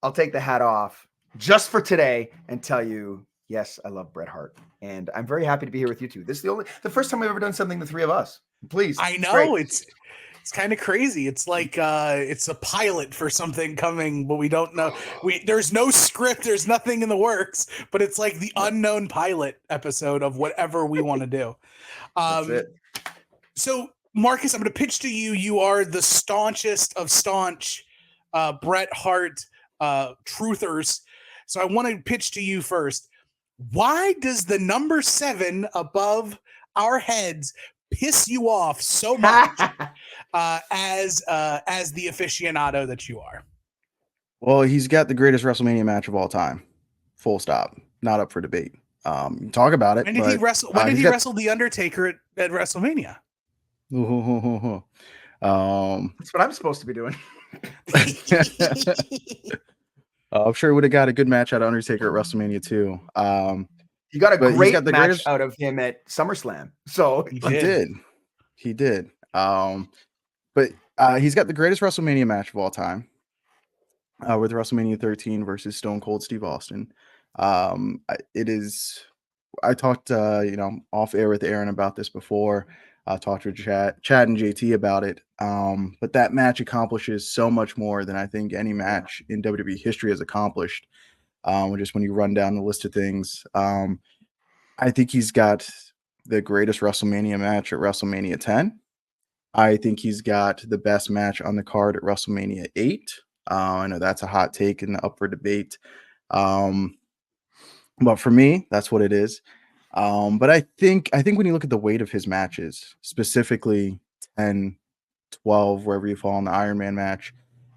I'll take the hat off just for today and tell you, yes, I love Bret Hart. And I'm very happy to be here with you two. This is the first time we've ever done something, the 3 of us. Please. I know, it's kind of crazy. It's like it's a pilot for something coming, but we don't know. There's no script, there's nothing in the works, but it's like the unknown pilot episode of whatever we want to do. That's it. So Marcus, I'm going to pitch to you. You are the staunchest of staunch Bret Hart truthers. So I want to pitch to you first. Why does the number 7 above our heads piss you off so much as the aficionado that you are? Well, he's got the greatest WrestleMania match of all time. Full stop. Not up for debate. Talk about it. When did he wrestle? When did he wrestle the Undertaker at WrestleMania? That's what I'm supposed to be doing. I'm sure he would have got a good match out of Undertaker at WrestleMania too. You got a But he's great got the match greatest- out of him at SummerSlam. So He He did. But he's got the greatest WrestleMania match of all time, with WrestleMania 13 versus Stone Cold Steve Austin. It is. I talked, off air with Aaron about this before. I talked to Chad and JT about it. But that match accomplishes so much more than I think any match in WWE history has accomplished. Just when you run down the list of things, I think he's got the greatest WrestleMania match at WrestleMania 10. I think he's got the best match on the card at WrestleMania 8. I know that's a hot take and up for debate. But for me, that's what it is. But I think when you look at the weight of his matches, specifically 10, 12, wherever you fall in the Iron Man match,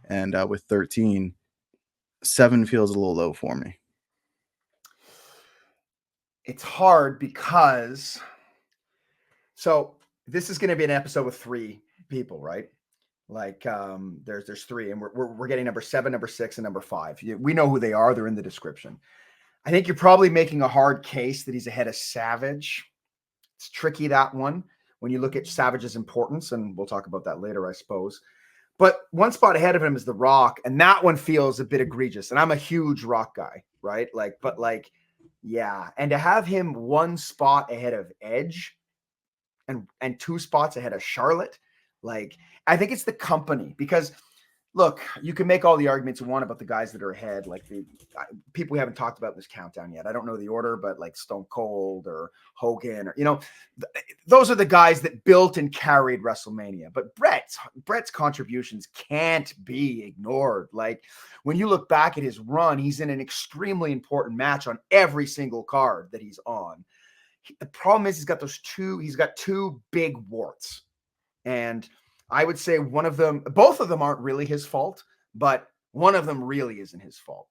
and with 13, 7 feels a little low for me. it's hard because this is going to be an episode with 3 people, right? Like there's 3, and we're getting number 7, number 6, and number 5. We know who they are. They're in the description. I think you're probably making a hard case that he's ahead of Savage. It's tricky, that one, when you look at Savage's importance, and we'll talk about that later, I suppose. But one spot ahead of him is The Rock, and that one feels a bit egregious. And I'm a huge Rock guy, right? Yeah. And to have him 1 spot ahead of Edge and 2 spots ahead of Charlotte, I think it's the company, because look, you can make all the arguments you want about the guys that are ahead, like the people we haven't talked about in this countdown yet. I don't know the order, but like Stone Cold or Hogan, or those are the guys that built and carried WrestleMania. But Bret's contributions can't be ignored. Like when you look back at his run, he's in an extremely important match on every single card that he's on. The problem is he's got 2 big warts, and I would say both of them aren't really his fault, but one of them really isn't his fault.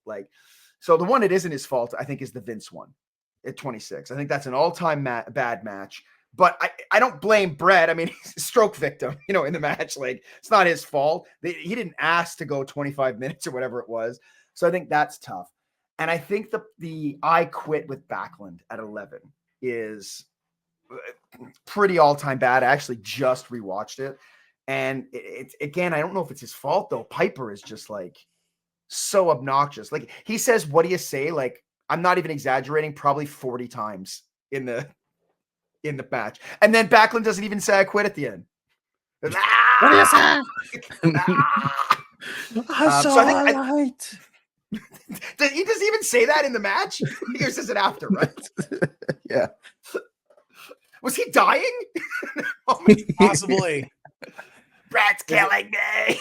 So the one that isn't his fault, I think, is the Vince one at 26. I think that's an all-time bad match, but I don't blame Bret. I mean, he's a stroke victim, in the match. It's not his fault. He didn't ask to go 25 minutes or whatever it was. So I think that's tough. And I think the I Quit with Backlund at 11 is pretty all-time bad. I actually just rewatched it. And it's again, I don't know if it's his fault though. Piper is just so obnoxious. He says, "What do you say?" I'm not even exaggerating, probably 40 times in the match. And then Backlund doesn't even say I quit at the end. What do you say? So I think he doesn't even say that in the match. He says it after, right? Yeah. Was he dying? Possibly. Bret's killing me.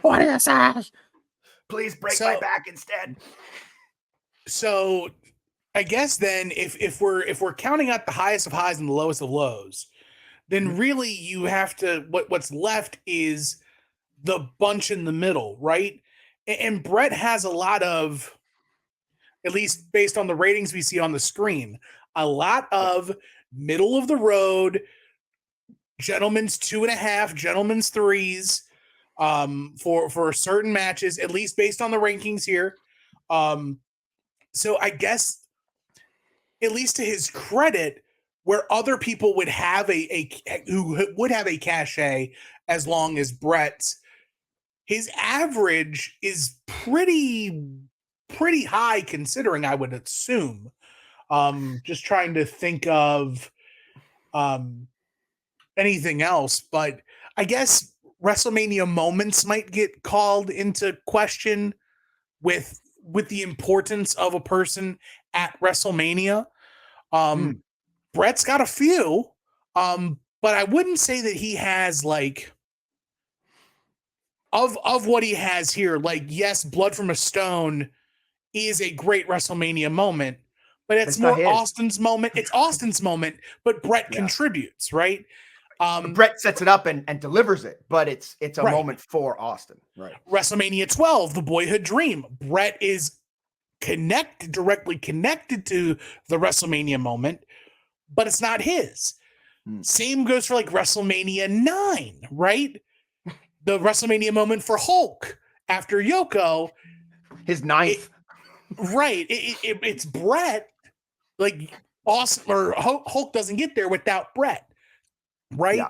What is that? Please break my back instead. So I guess then if we're counting out the highest of highs and the lowest of lows, then really you have to what's left is the bunch in the middle, right? And Bret has a lot of, at least based on the ratings we see on the screen, a lot of middle of the road, gentlemen's 2.5, gentlemen's 3s, for certain matches, at least based on the rankings here. So I guess, at least to his credit, where other people would have who would have a cachet as long as Bret's, his average is pretty high considering, I would assume. Just trying to think of anything else, but I guess WrestleMania moments might get called into question with the importance of a person at WrestleMania. Bret's got a few, but I wouldn't say that he has of what he has here. Yes, Blood from a Stone is a great WrestleMania moment, but it's more Austin's moment. It's Austin's moment, but Bret contributes, right? Bret sets it up and delivers it, but it's a moment for Austin, right? WrestleMania 12, the Boyhood Dream. Bret is directly connected to the WrestleMania moment, but it's not his. Same goes for WrestleMania 9, right? The WrestleMania moment for Hulk after Yoko. His 9th. Right. It's Bret, like awesome or Hulk doesn't get there without Bret, right? Yeah.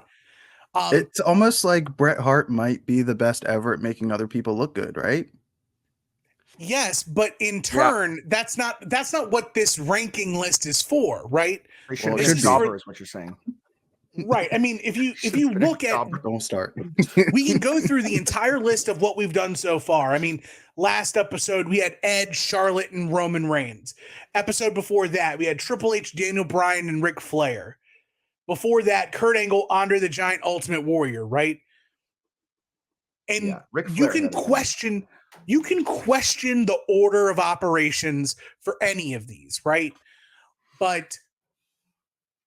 It's almost like Bret Hart might be the best ever at making other people look good, right? Yes, but in turn, that's not what this ranking list is for, right? They should Well, have it been a should be. jobber, is what you're saying. Right. I mean, if you Should've been a look at, jobber. Don't start. we can go through the entire list of what we've done so far. I mean, last episode we had Edge, Charlotte, and Roman Reigns. Episode before that, we had Triple H, Daniel Bryan, and Ric Flair. Before that, Kurt Angle, Andre the Giant, Ultimate Warrior, right? And Yeah, Ric you Flair can had a- question the order of operations for any of these, right? But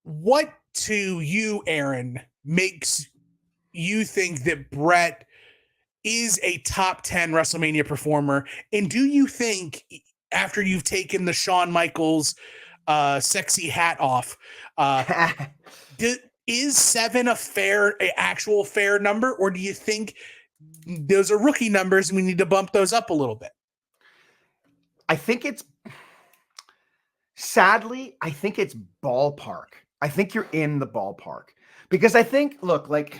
what to you, Aaron, makes you think that Bret is a top 10 WrestleMania performer? And do you think, after you've taken the Shawn Michaels sexy hat off, is 7 a actual fair number, or do you think those are rookie numbers and we need to bump those up a little bit? I think it's sadly, I think it's ballpark. I think you're in the ballpark because I think, look, like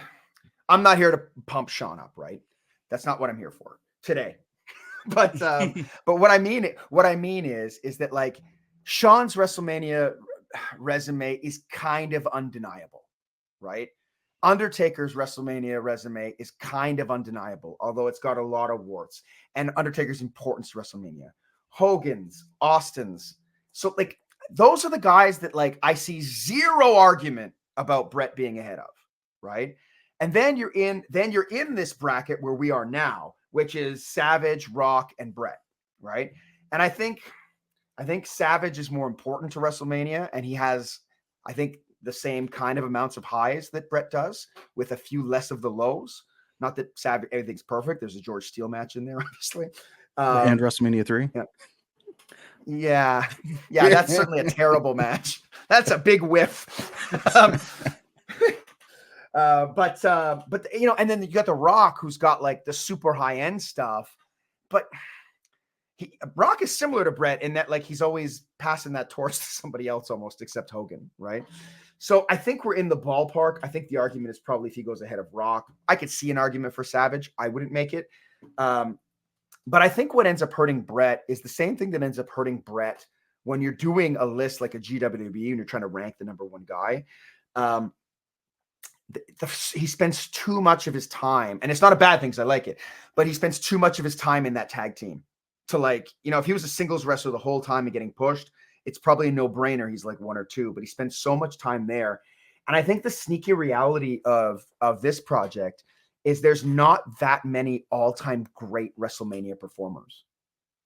I'm not here to pump Sean up, right? That's not what I'm here for today. But what I mean is that like Sean's WrestleMania resume is kind of undeniable, right? Undertaker's WrestleMania resume is kind of undeniable, although it's got a lot of warts, and Undertaker's importance to WrestleMania. Hogan's, Austin's. So like those are the guys that like I see zero argument about Bret being ahead of, right? And then you're in this bracket where we are now, which is Savage, Rock, and Bret, right? And I think Savage is more important to WrestleMania, and he has, I think, the same kind of amounts of highs that Bret does, with a few less of the lows. Not that Savage everything's perfect. There's a George Steele match in there, obviously. And WrestleMania 3. Yeah, that's certainly a terrible match. That's a big whiff. But you know, and then you got The Rock, who's got like the super high end stuff. But Rock is similar to Bret in that like he's always passing that torch to somebody else, almost, except Hogan, right? So I think we're in the ballpark. I think the argument is probably if he goes ahead of Rock. I could see an argument for Savage. I wouldn't make it. But I think what ends up hurting Bret is the same thing that ends up hurting Bret when you're doing a list like a GWB and you're trying to rank the number one guy. He spends too much of his time, and it's not a bad thing because I like it, but he spends too much of his time in that tag team to like, you know, if he was a singles wrestler the whole time and getting pushed, it's probably a no-brainer. He's like 1 or 2, but he spends so much time there. And I think the sneaky reality of this project is there's not that many all-time great WrestleMania performers,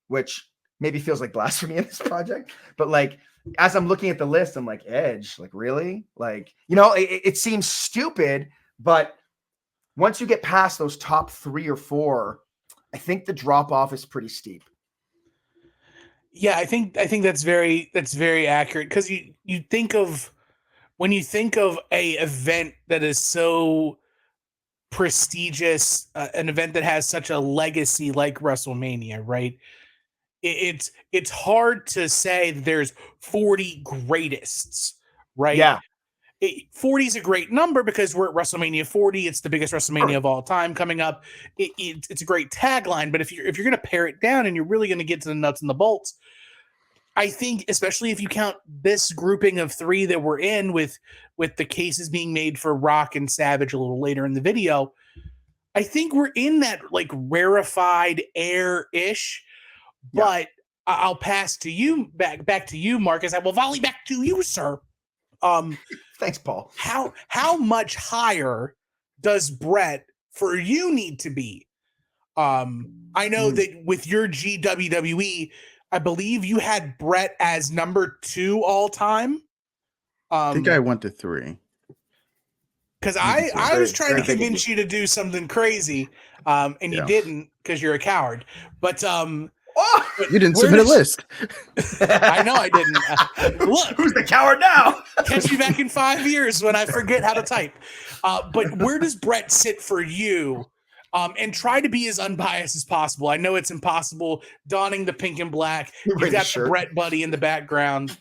which maybe feels like blasphemy in this project. But like, as I'm looking at the list, I'm like, Edge, like really? Like, you know, it seems stupid, but once you get past those top 3 or 4, I think the drop-off is pretty steep. Yeah, I think that's very accurate, because you think of, when you think of a event that is so prestigious, an event that has such a legacy like WrestleMania, right? It's hard to say that there's 40 greatests, right? Yeah. 40 is a great number because we're at WrestleMania 40. It's the biggest WrestleMania of all time coming up. It's a great tagline, but if you're going to pare it down and you're really going to get to the nuts and the bolts, I think, especially if you count this grouping of 3 that we're in, with the cases being made for Rock and Savage a little later in the video, I think we're in that like rarefied air-ish. Yeah. But I'll pass to you, back to you, Marcus. I will volley back to you, sir. Thanks, Paul. How much higher does Bret for you need to be? I know that with your GWWE, I believe you had Bret as number 2 all time. I think I went to 3. Because I was trying to convince you to do something crazy, and you didn't, because you're a coward. But you didn't submit a list. I know I didn't. Look, Who's the coward now? Catch me back in 5 years when I forget how to type. But where does Bret sit for you? And try to be as unbiased as possible. I know it's impossible donning the pink and black. You've got the Bret buddy in the background.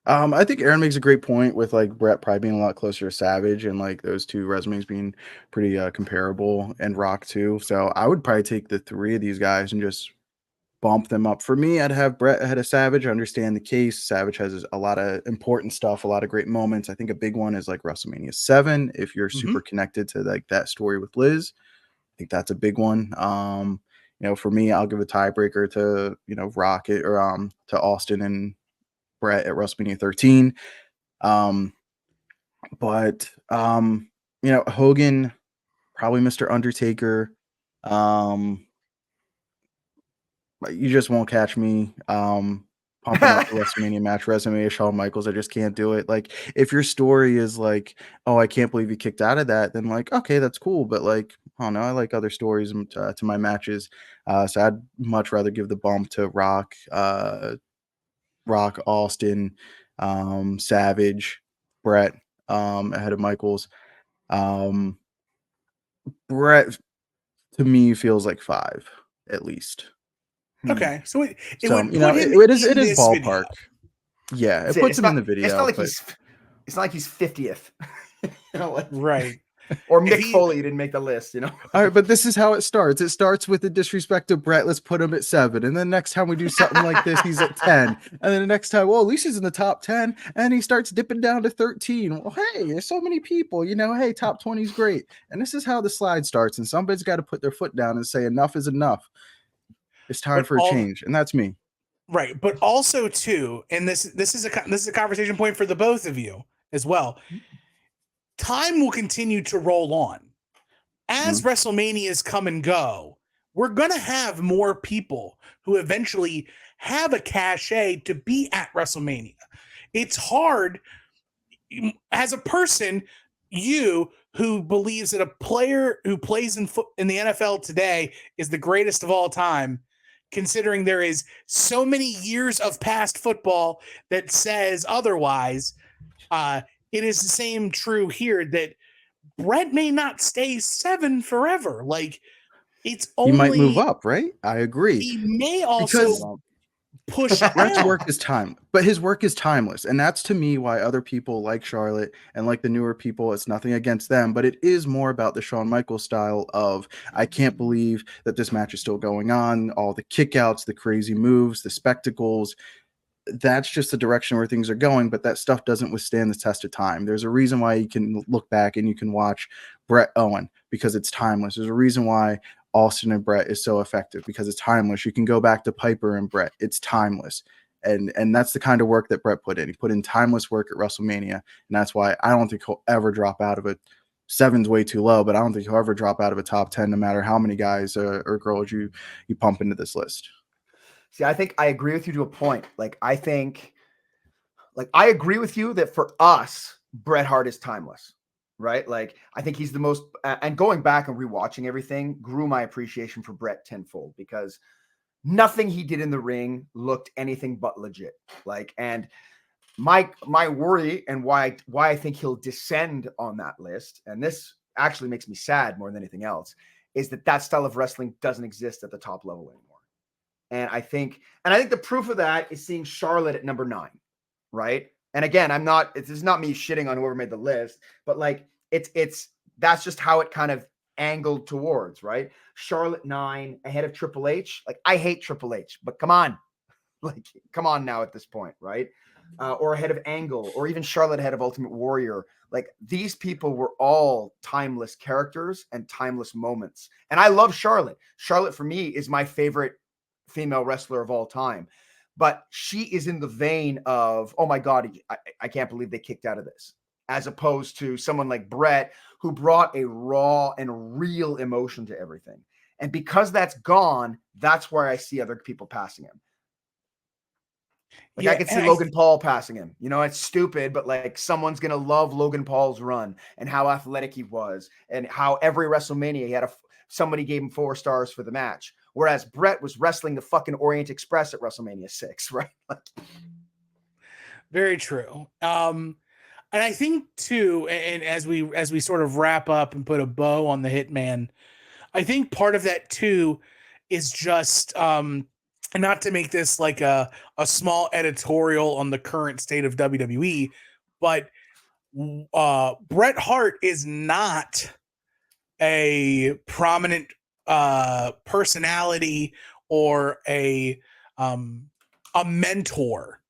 I think Aaron makes a great point with like Bret probably being a lot closer to Savage and like those two resumes being pretty comparable, and Rock too. So I would probably take the three of these guys and just bump them up. For me, I'd have Bret ahead of Savage. I understand the case. Savage has a lot of important stuff, a lot of great moments. I think a big one is like WrestleMania 7. If you're super connected to like that story with Liz, I think that's a big one. For me, I'll give a tiebreaker to, Rocket or to Austin and Bret at WrestleMania 13. But Hogan, probably Mr. Undertaker. You just won't catch me pumping up the WrestleMania match, WrestleMania Shawn Michaels. I just can't do it. Like, if your story is like, oh, I can't believe you kicked out of that, then like, okay, that's cool. But like, I don't know, I like other stories to my matches. So I'd much rather give the bump to Rock, Austin, Savage, Bret, ahead of Michaels. Bret to me feels like 5 at least. Okay, so it So would put him it is in this ballpark. video. Yeah, it puts him in the video. It's not like but it's not like he's 50th. Right. Or Mick Foley didn't make the list, All right, but this is how it starts. It starts with the disrespect of Bret. Let's put him at 7. And then next time we do something like this, he's at 10. And then the next time, well, at least he's in the top 10. And he starts dipping down to 13. Well, hey, there's so many people, hey, top 20 is great. And this is how the slide starts. And somebody's got to put their foot down and say enough is enough. It's time for a change. And that's me. Right. But also too, and this is a conversation point for the both of you as well. Time will continue to roll on. As WrestleManias come and go, we're going to have more people who eventually have a cachet to be at WrestleMania. It's hard as a person, you who believes that a player who plays in the NFL today is the greatest of all time, considering there is so many years of past football that says otherwise. It is the same true here that Bret may not stay 7 forever. Like, it's only he might move up, right? I agree. He may also push Bret's down. work is but his work is timeless, and that's to me why other people like Charlotte and like the newer people, it's nothing against them, but it is more about the Shawn Michaels style of, I can't believe that this match is still going on, all the kickouts, the crazy moves, the spectacles. That's just the direction where things are going, but that stuff doesn't withstand the test of time. There's a reason why you can look back and you can watch Bret Owen, because it's timeless. There's a reason why Austin and Bret is so effective, because it's timeless. You can go back to Piper and Bret. It's timeless. And that's the kind of work that Bret put in. He put in timeless work at WrestleMania. And that's why I don't think he'll ever drop out of it. 7's way too low, but I don't think he'll ever drop out of a top 10, no matter how many guys or girls you pump into this list. See, I think I agree with you to a point. I agree with you that for us, Bret Hart is timeless, right? I think he's the most, and going back and rewatching everything grew my appreciation for Bret tenfold, because nothing he did in the ring looked anything but legit. And my worry and why I think he'll descend on that list, and this actually makes me sad more than anything else, is that style of wrestling doesn't exist at the top level anymore. And I think the proof of that is seeing Charlotte at number 9, right? And again, this is not me shitting on whoever made the list, but that's just how it kind of angled towards, right? Charlotte 9 ahead of Triple H. I hate Triple H, but come on, come on now at this point, right? Or ahead of Angle, or even Charlotte ahead of Ultimate Warrior. These people were all timeless characters and timeless moments. And I love Charlotte. Charlotte for me is my favorite female wrestler of all time, but she is in the vein of, oh my God, I can't believe they kicked out of this, as opposed to someone like Bret, who brought a raw and real emotion to everything. And because that's gone, that's where I see other people passing him. I could see Logan Paul passing him. It's stupid, but someone's going to love Logan Paul's run and how athletic he was, and how every WrestleMania he had somebody gave him 4 stars for the match. Whereas Bret was wrestling the fucking Orient Express at WrestleMania 6, right? Very true. And I think too, and as we sort of wrap up and put a bow on the Hitman, I think part of that too is just and not to make this like a small editorial on the current state of WWE, but Bret Hart is not a prominent personality or a mentor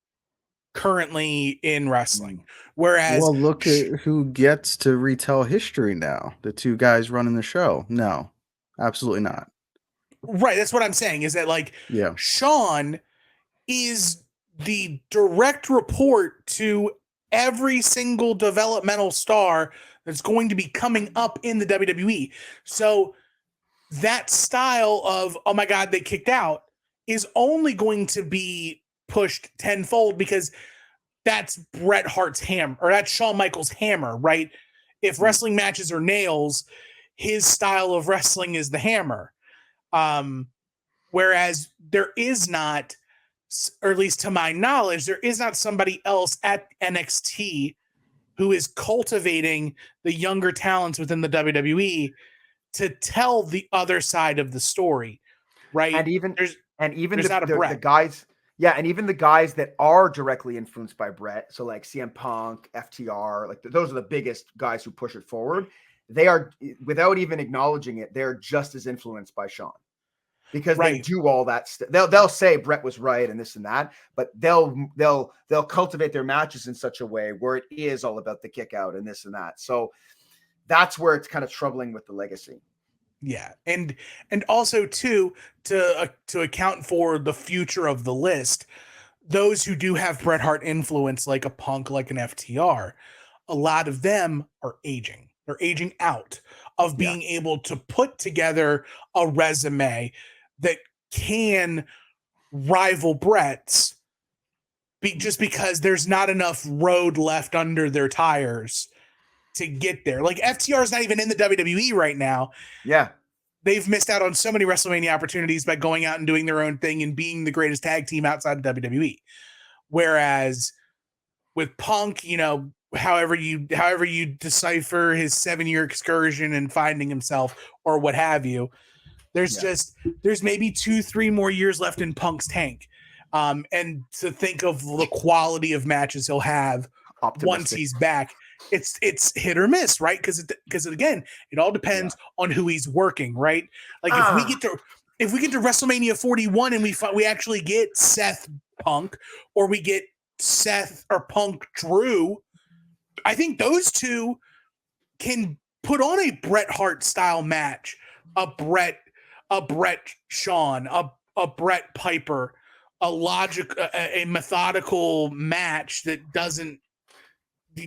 currently in wrestling. Whereas, Well, look at who gets to retell history now. The two guys running the show. No, absolutely not. right, that's what I'm saying, is that like Yeah. Shawn is the direct report to every single developmental star that's going to be coming up in the WWE. So that style of, oh my God, they kicked out, is only going to be pushed tenfold because that's Bret Hart's hammer, or that's Shawn Michaels' hammer, right? If wrestling matches are nails, his style of wrestling is the hammer. Whereas there is not, or at least to my knowledge, there is not somebody else at NXT who is cultivating the younger talents within the WWE to tell the other side of the story, right? And even there's the, not a the Bret. guys, yeah, and even the guys that are directly influenced by Bret, so like CM Punk, FTR, like those are the biggest guys who push it forward. They are, without even acknowledging it, they're just as influenced by Shawn, because they Right. do all that stuff. They'll say Bret was right and this and that, but they'll cultivate their matches in such a way where it is all about the kick out and this and that. So that's where it's kind of troubling with the legacy. Yeah, and also too, to account for the future of the list, those who do have Bret Hart influence, like a Punk, like an FTR, a lot of them are aging. They're aging out of being able to put together a resume that can rival Bret's, just because there's not enough road left under their tires to get there. Like FTR is not even in the WWE right now. Yeah. They've missed out on so many WrestleMania opportunities by going out and doing their own thing and being the greatest tag team outside of WWE. Whereas with Punk, you know, however you decipher his 7-year excursion and finding himself or what have you, there's maybe 2-3 more years left in Punk's tank. And to think of the quality of matches he'll have once he's back, it's hit or miss, right? Because again, it all depends on who he's working, right? Like if we get to WrestleMania 41 and we actually get Seth Punk, or we get Seth or Punk Drew, I think those two can put on a Bret Hart style match, a Bret Shawn, a Bret Piper, a methodical match that doesn't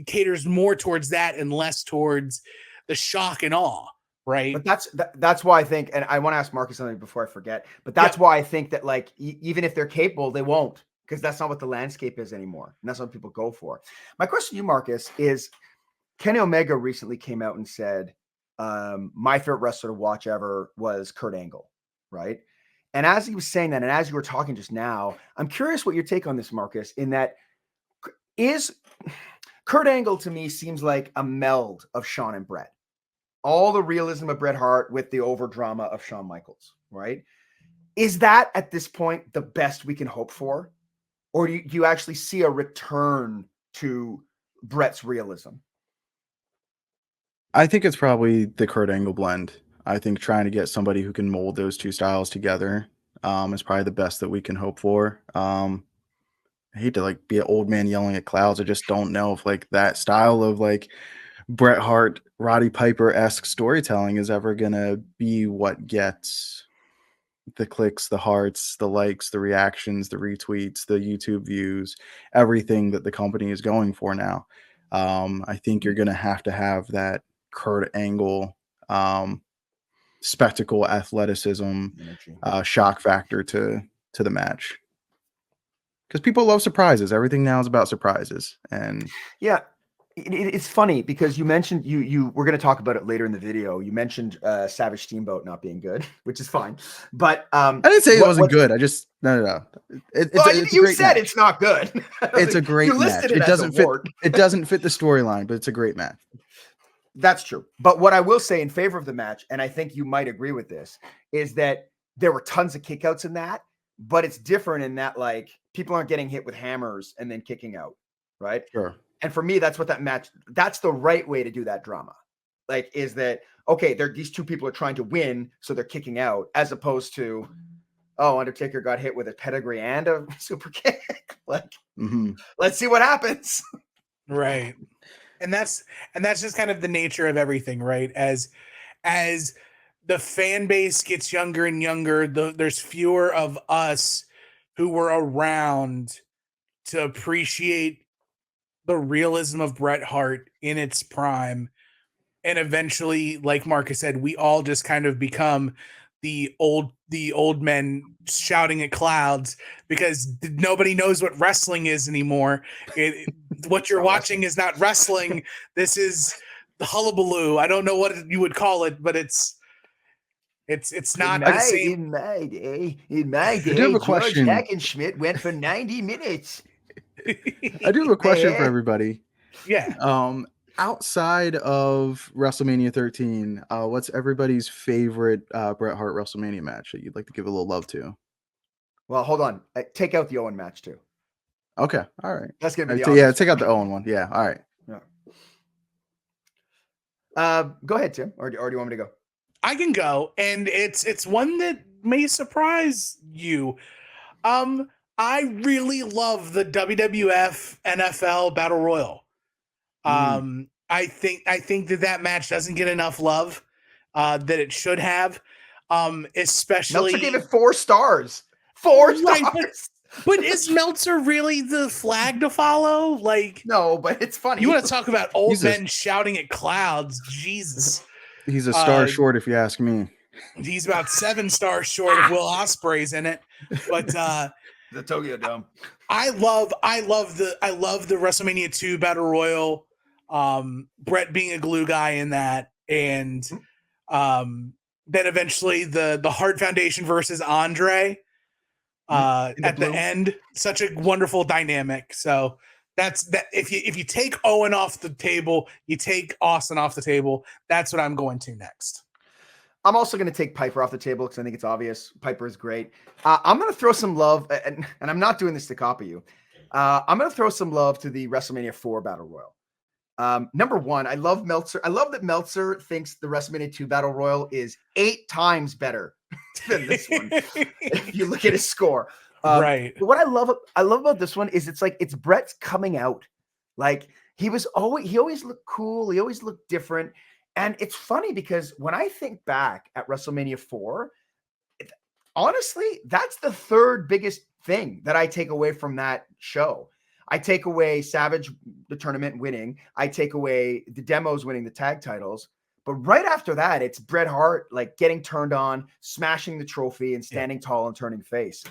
caters more towards that and less towards the shock and awe, right? But that's why I think, and I want to ask Marcus something before I forget, but that's why I think that like even if they're capable, they won't, because that's not what the landscape is anymore, and that's what people go for. My question to you, Marcus, is Kenny Omega recently came out and said, my favorite wrestler to watch ever was Kurt Angle, right? And as he was saying that, and as you were talking just now, I'm curious what your take on this, Marcus, in that is Kurt Angle to me seems like a meld of Shawn and Bret. All the realism of Bret Hart with the over drama of Shawn Michaels, right? Is that at this point the best we can hope for? Or do you actually see a return to Bret's realism? I think it's probably the Kurt Angle blend. I think trying to get somebody who can mold those two styles together is probably the best that we can hope for. I hate to like be an old man yelling at clouds. I just don't know if like that style of like Bret Hart, Roddy Piper-esque storytelling is ever gonna be what gets the clicks, the hearts, the likes, the reactions, the retweets, the YouTube views, everything that the company is going for now. I think you're gonna have to have that Kurt Angle spectacle, athleticism, shock factor to the match. Because people love surprises. Everything now is about surprises. And yeah, it's funny because you mentioned we're going to talk about it later in the video. You mentioned Savage Steamboat not being good, which is fine. But I didn't say it wasn't good. I just no. You said match. It's not good. It's a great match. It doesn't fit. It doesn't fit the storyline, but it's a great match. That's true. But what I will say in favor of the match, and I think you might agree with this, is that there were tons of kickouts in that. but it's different in that like people aren't getting hit with hammers and then kicking out, right? Sure. And for me, that's what that match, that's the right way to do that drama. Like, is that, okay, these two people are trying to win, so they're kicking out, as opposed to, oh, Undertaker got hit with a pedigree and a super kick. Like, let's see what happens. Right. And that's just kind of the nature of everything, right? As the fan base gets younger and younger, there's fewer of us who were around to appreciate the realism of Bret Hart in its prime. And eventually, like Marcus said, we all just kind of become the old men shouting at clouds because nobody knows what wrestling is anymore. What you're watching is not wrestling. This is the hullabaloo. I don't know what you would call it, but it's not the same. In my day, I do have a George question. Hackenschmidt went for 90 minutes. I do have a question for everybody. Yeah. Outside of WrestleMania 13, what's everybody's favorite Bret Hart WrestleMania match that you'd like to give a little love to? Well, hold on. Take out the Owen match too. Okay, all right. That's gonna be yeah. Take out the Owen one. Yeah, all right. Yeah. Go ahead, Tim, or do you want me to go? I can go, and it's one that may surprise you. I really love the WWF NFL Battle Royal. I think that match doesn't get enough love that it should have. Especially Meltzer gave it 4 stars. 4 stars. But is Meltzer really the flag to follow? Like, no, but it's funny. You want to talk about old men shouting at clouds? Jesus, he's a star short, if you ask me. He's about 7 stars short of Will Ospreay's in it, but the Tokyo Dome. I love the WrestleMania 2 Battle Royal. Bret being a glue guy in that, and then eventually the Hart Foundation versus Andre at the end. Such a wonderful dynamic. So that's that. If you take Owen off the table, you take Austin off the table. That's what I'm going to next. I'm also going to take Piper off the table because I think it's obvious. Piper is great. I'm going to throw some love, and I'm not doing this to copy you. I'm going to throw some love to the WrestleMania 4 Battle Royal. Number one, I love Meltzer. I love that Meltzer thinks the WrestleMania 2 Battle Royal is 8 times better than this one. If you look at his score. Right. But what I love about this one is it's Bret's coming out. Like he always looked cool. He always looked different. And it's funny because when I think back at WrestleMania 4, honestly, that's the third biggest thing that I take away from that show. I take away Savage, the tournament winning. I take away the demos winning the tag titles. But right after that, it's Bret Hart like getting turned on, smashing the trophy and standing tall and turning face.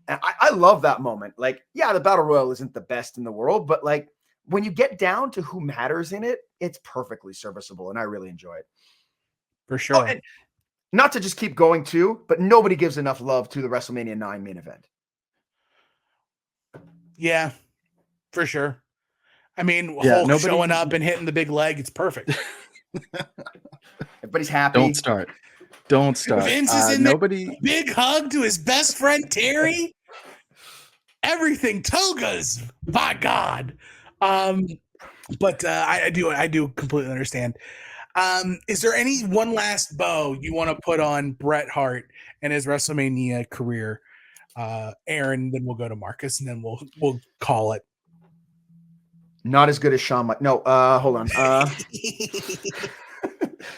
And I love that moment. Like, yeah, the Battle Royal isn't the best in the world, but like when you get down to who matters in it, it's perfectly serviceable. And I really enjoy it. For sure. Oh, and not to just keep going too, but nobody gives enough love to the WrestleMania 9 main event. Yeah. For sure. I mean, Hulk showing up and hitting the big leg, it's perfect. Everybody's happy. Don't start. Vince is in there. Big hug to his best friend Terry. Everything togas, by God. But I do completely understand. Is there any one last bow you want to put on Bret Hart and his WrestleMania career? Aaron, then we'll go to Marcus, and then we'll call it. Not as good as Shawn Michaels. No, hold on.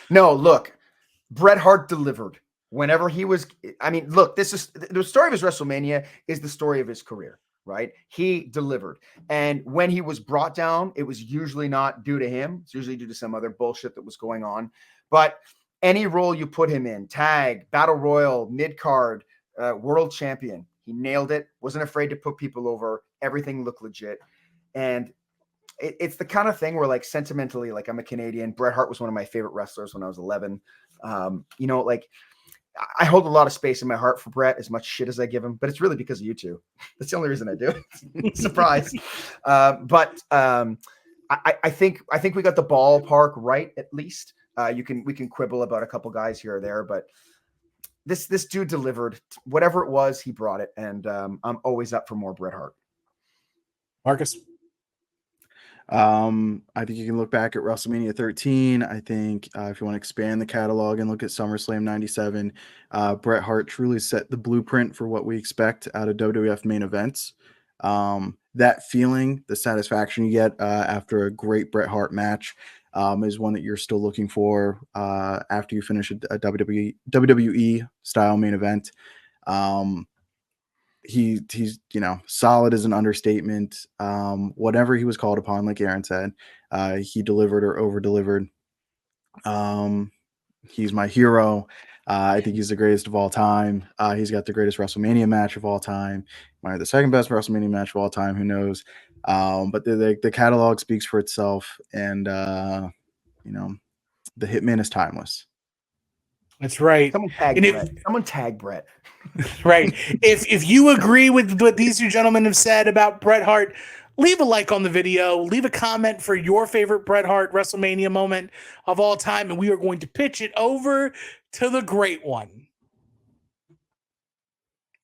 No, look, Bret Hart delivered whenever he was. I mean, look, this is the story of his WrestleMania is the story of his career, right? He delivered. And when he was brought down, it was usually not due to him. It's usually due to some other bullshit that was going on. But any role you put him in, tag, battle royal, mid-card, world champion, he nailed it. Wasn't afraid to put people over. Everything looked legit. And it's the kind of thing where, like, sentimentally, like, I'm a Canadian. Bret Hart was one of my favorite wrestlers when I was 11. You know, like, I hold a lot of space in my heart for Bret, as much shit as I give him, but it's really because of you two. That's the only reason I do it. Surprise. But I think we got the ballpark right, at least. We can quibble about a couple guys here or there, but this dude delivered. Whatever it was, he brought it, and I'm always up for more Bret Hart. Marcus. I think you can look back at WrestleMania 13. I think if you want to expand the catalog and look at SummerSlam 97, Bret Hart truly set the blueprint for what we expect out of WWF main events. That feeling, the satisfaction you get after a great Bret Hart match is one that you're still looking for after you finish a WWE style main event. He's solid is an understatement. Whatever he was called upon, like Aaron said, he delivered or over delivered. He's my hero. I think he's the greatest of all time. He's got the greatest WrestleMania match of all time. Might have the second best WrestleMania match of all time. Who knows? But the catalog speaks for itself, and the Hitman is timeless. That's right. Someone tag And Bret. Someone tag Bret. Right. If you agree with what these two gentlemen have said about Bret Hart, leave a like on the video, leave a comment for your favorite Bret Hart WrestleMania moment of all time, and we are going to pitch it over to the great one.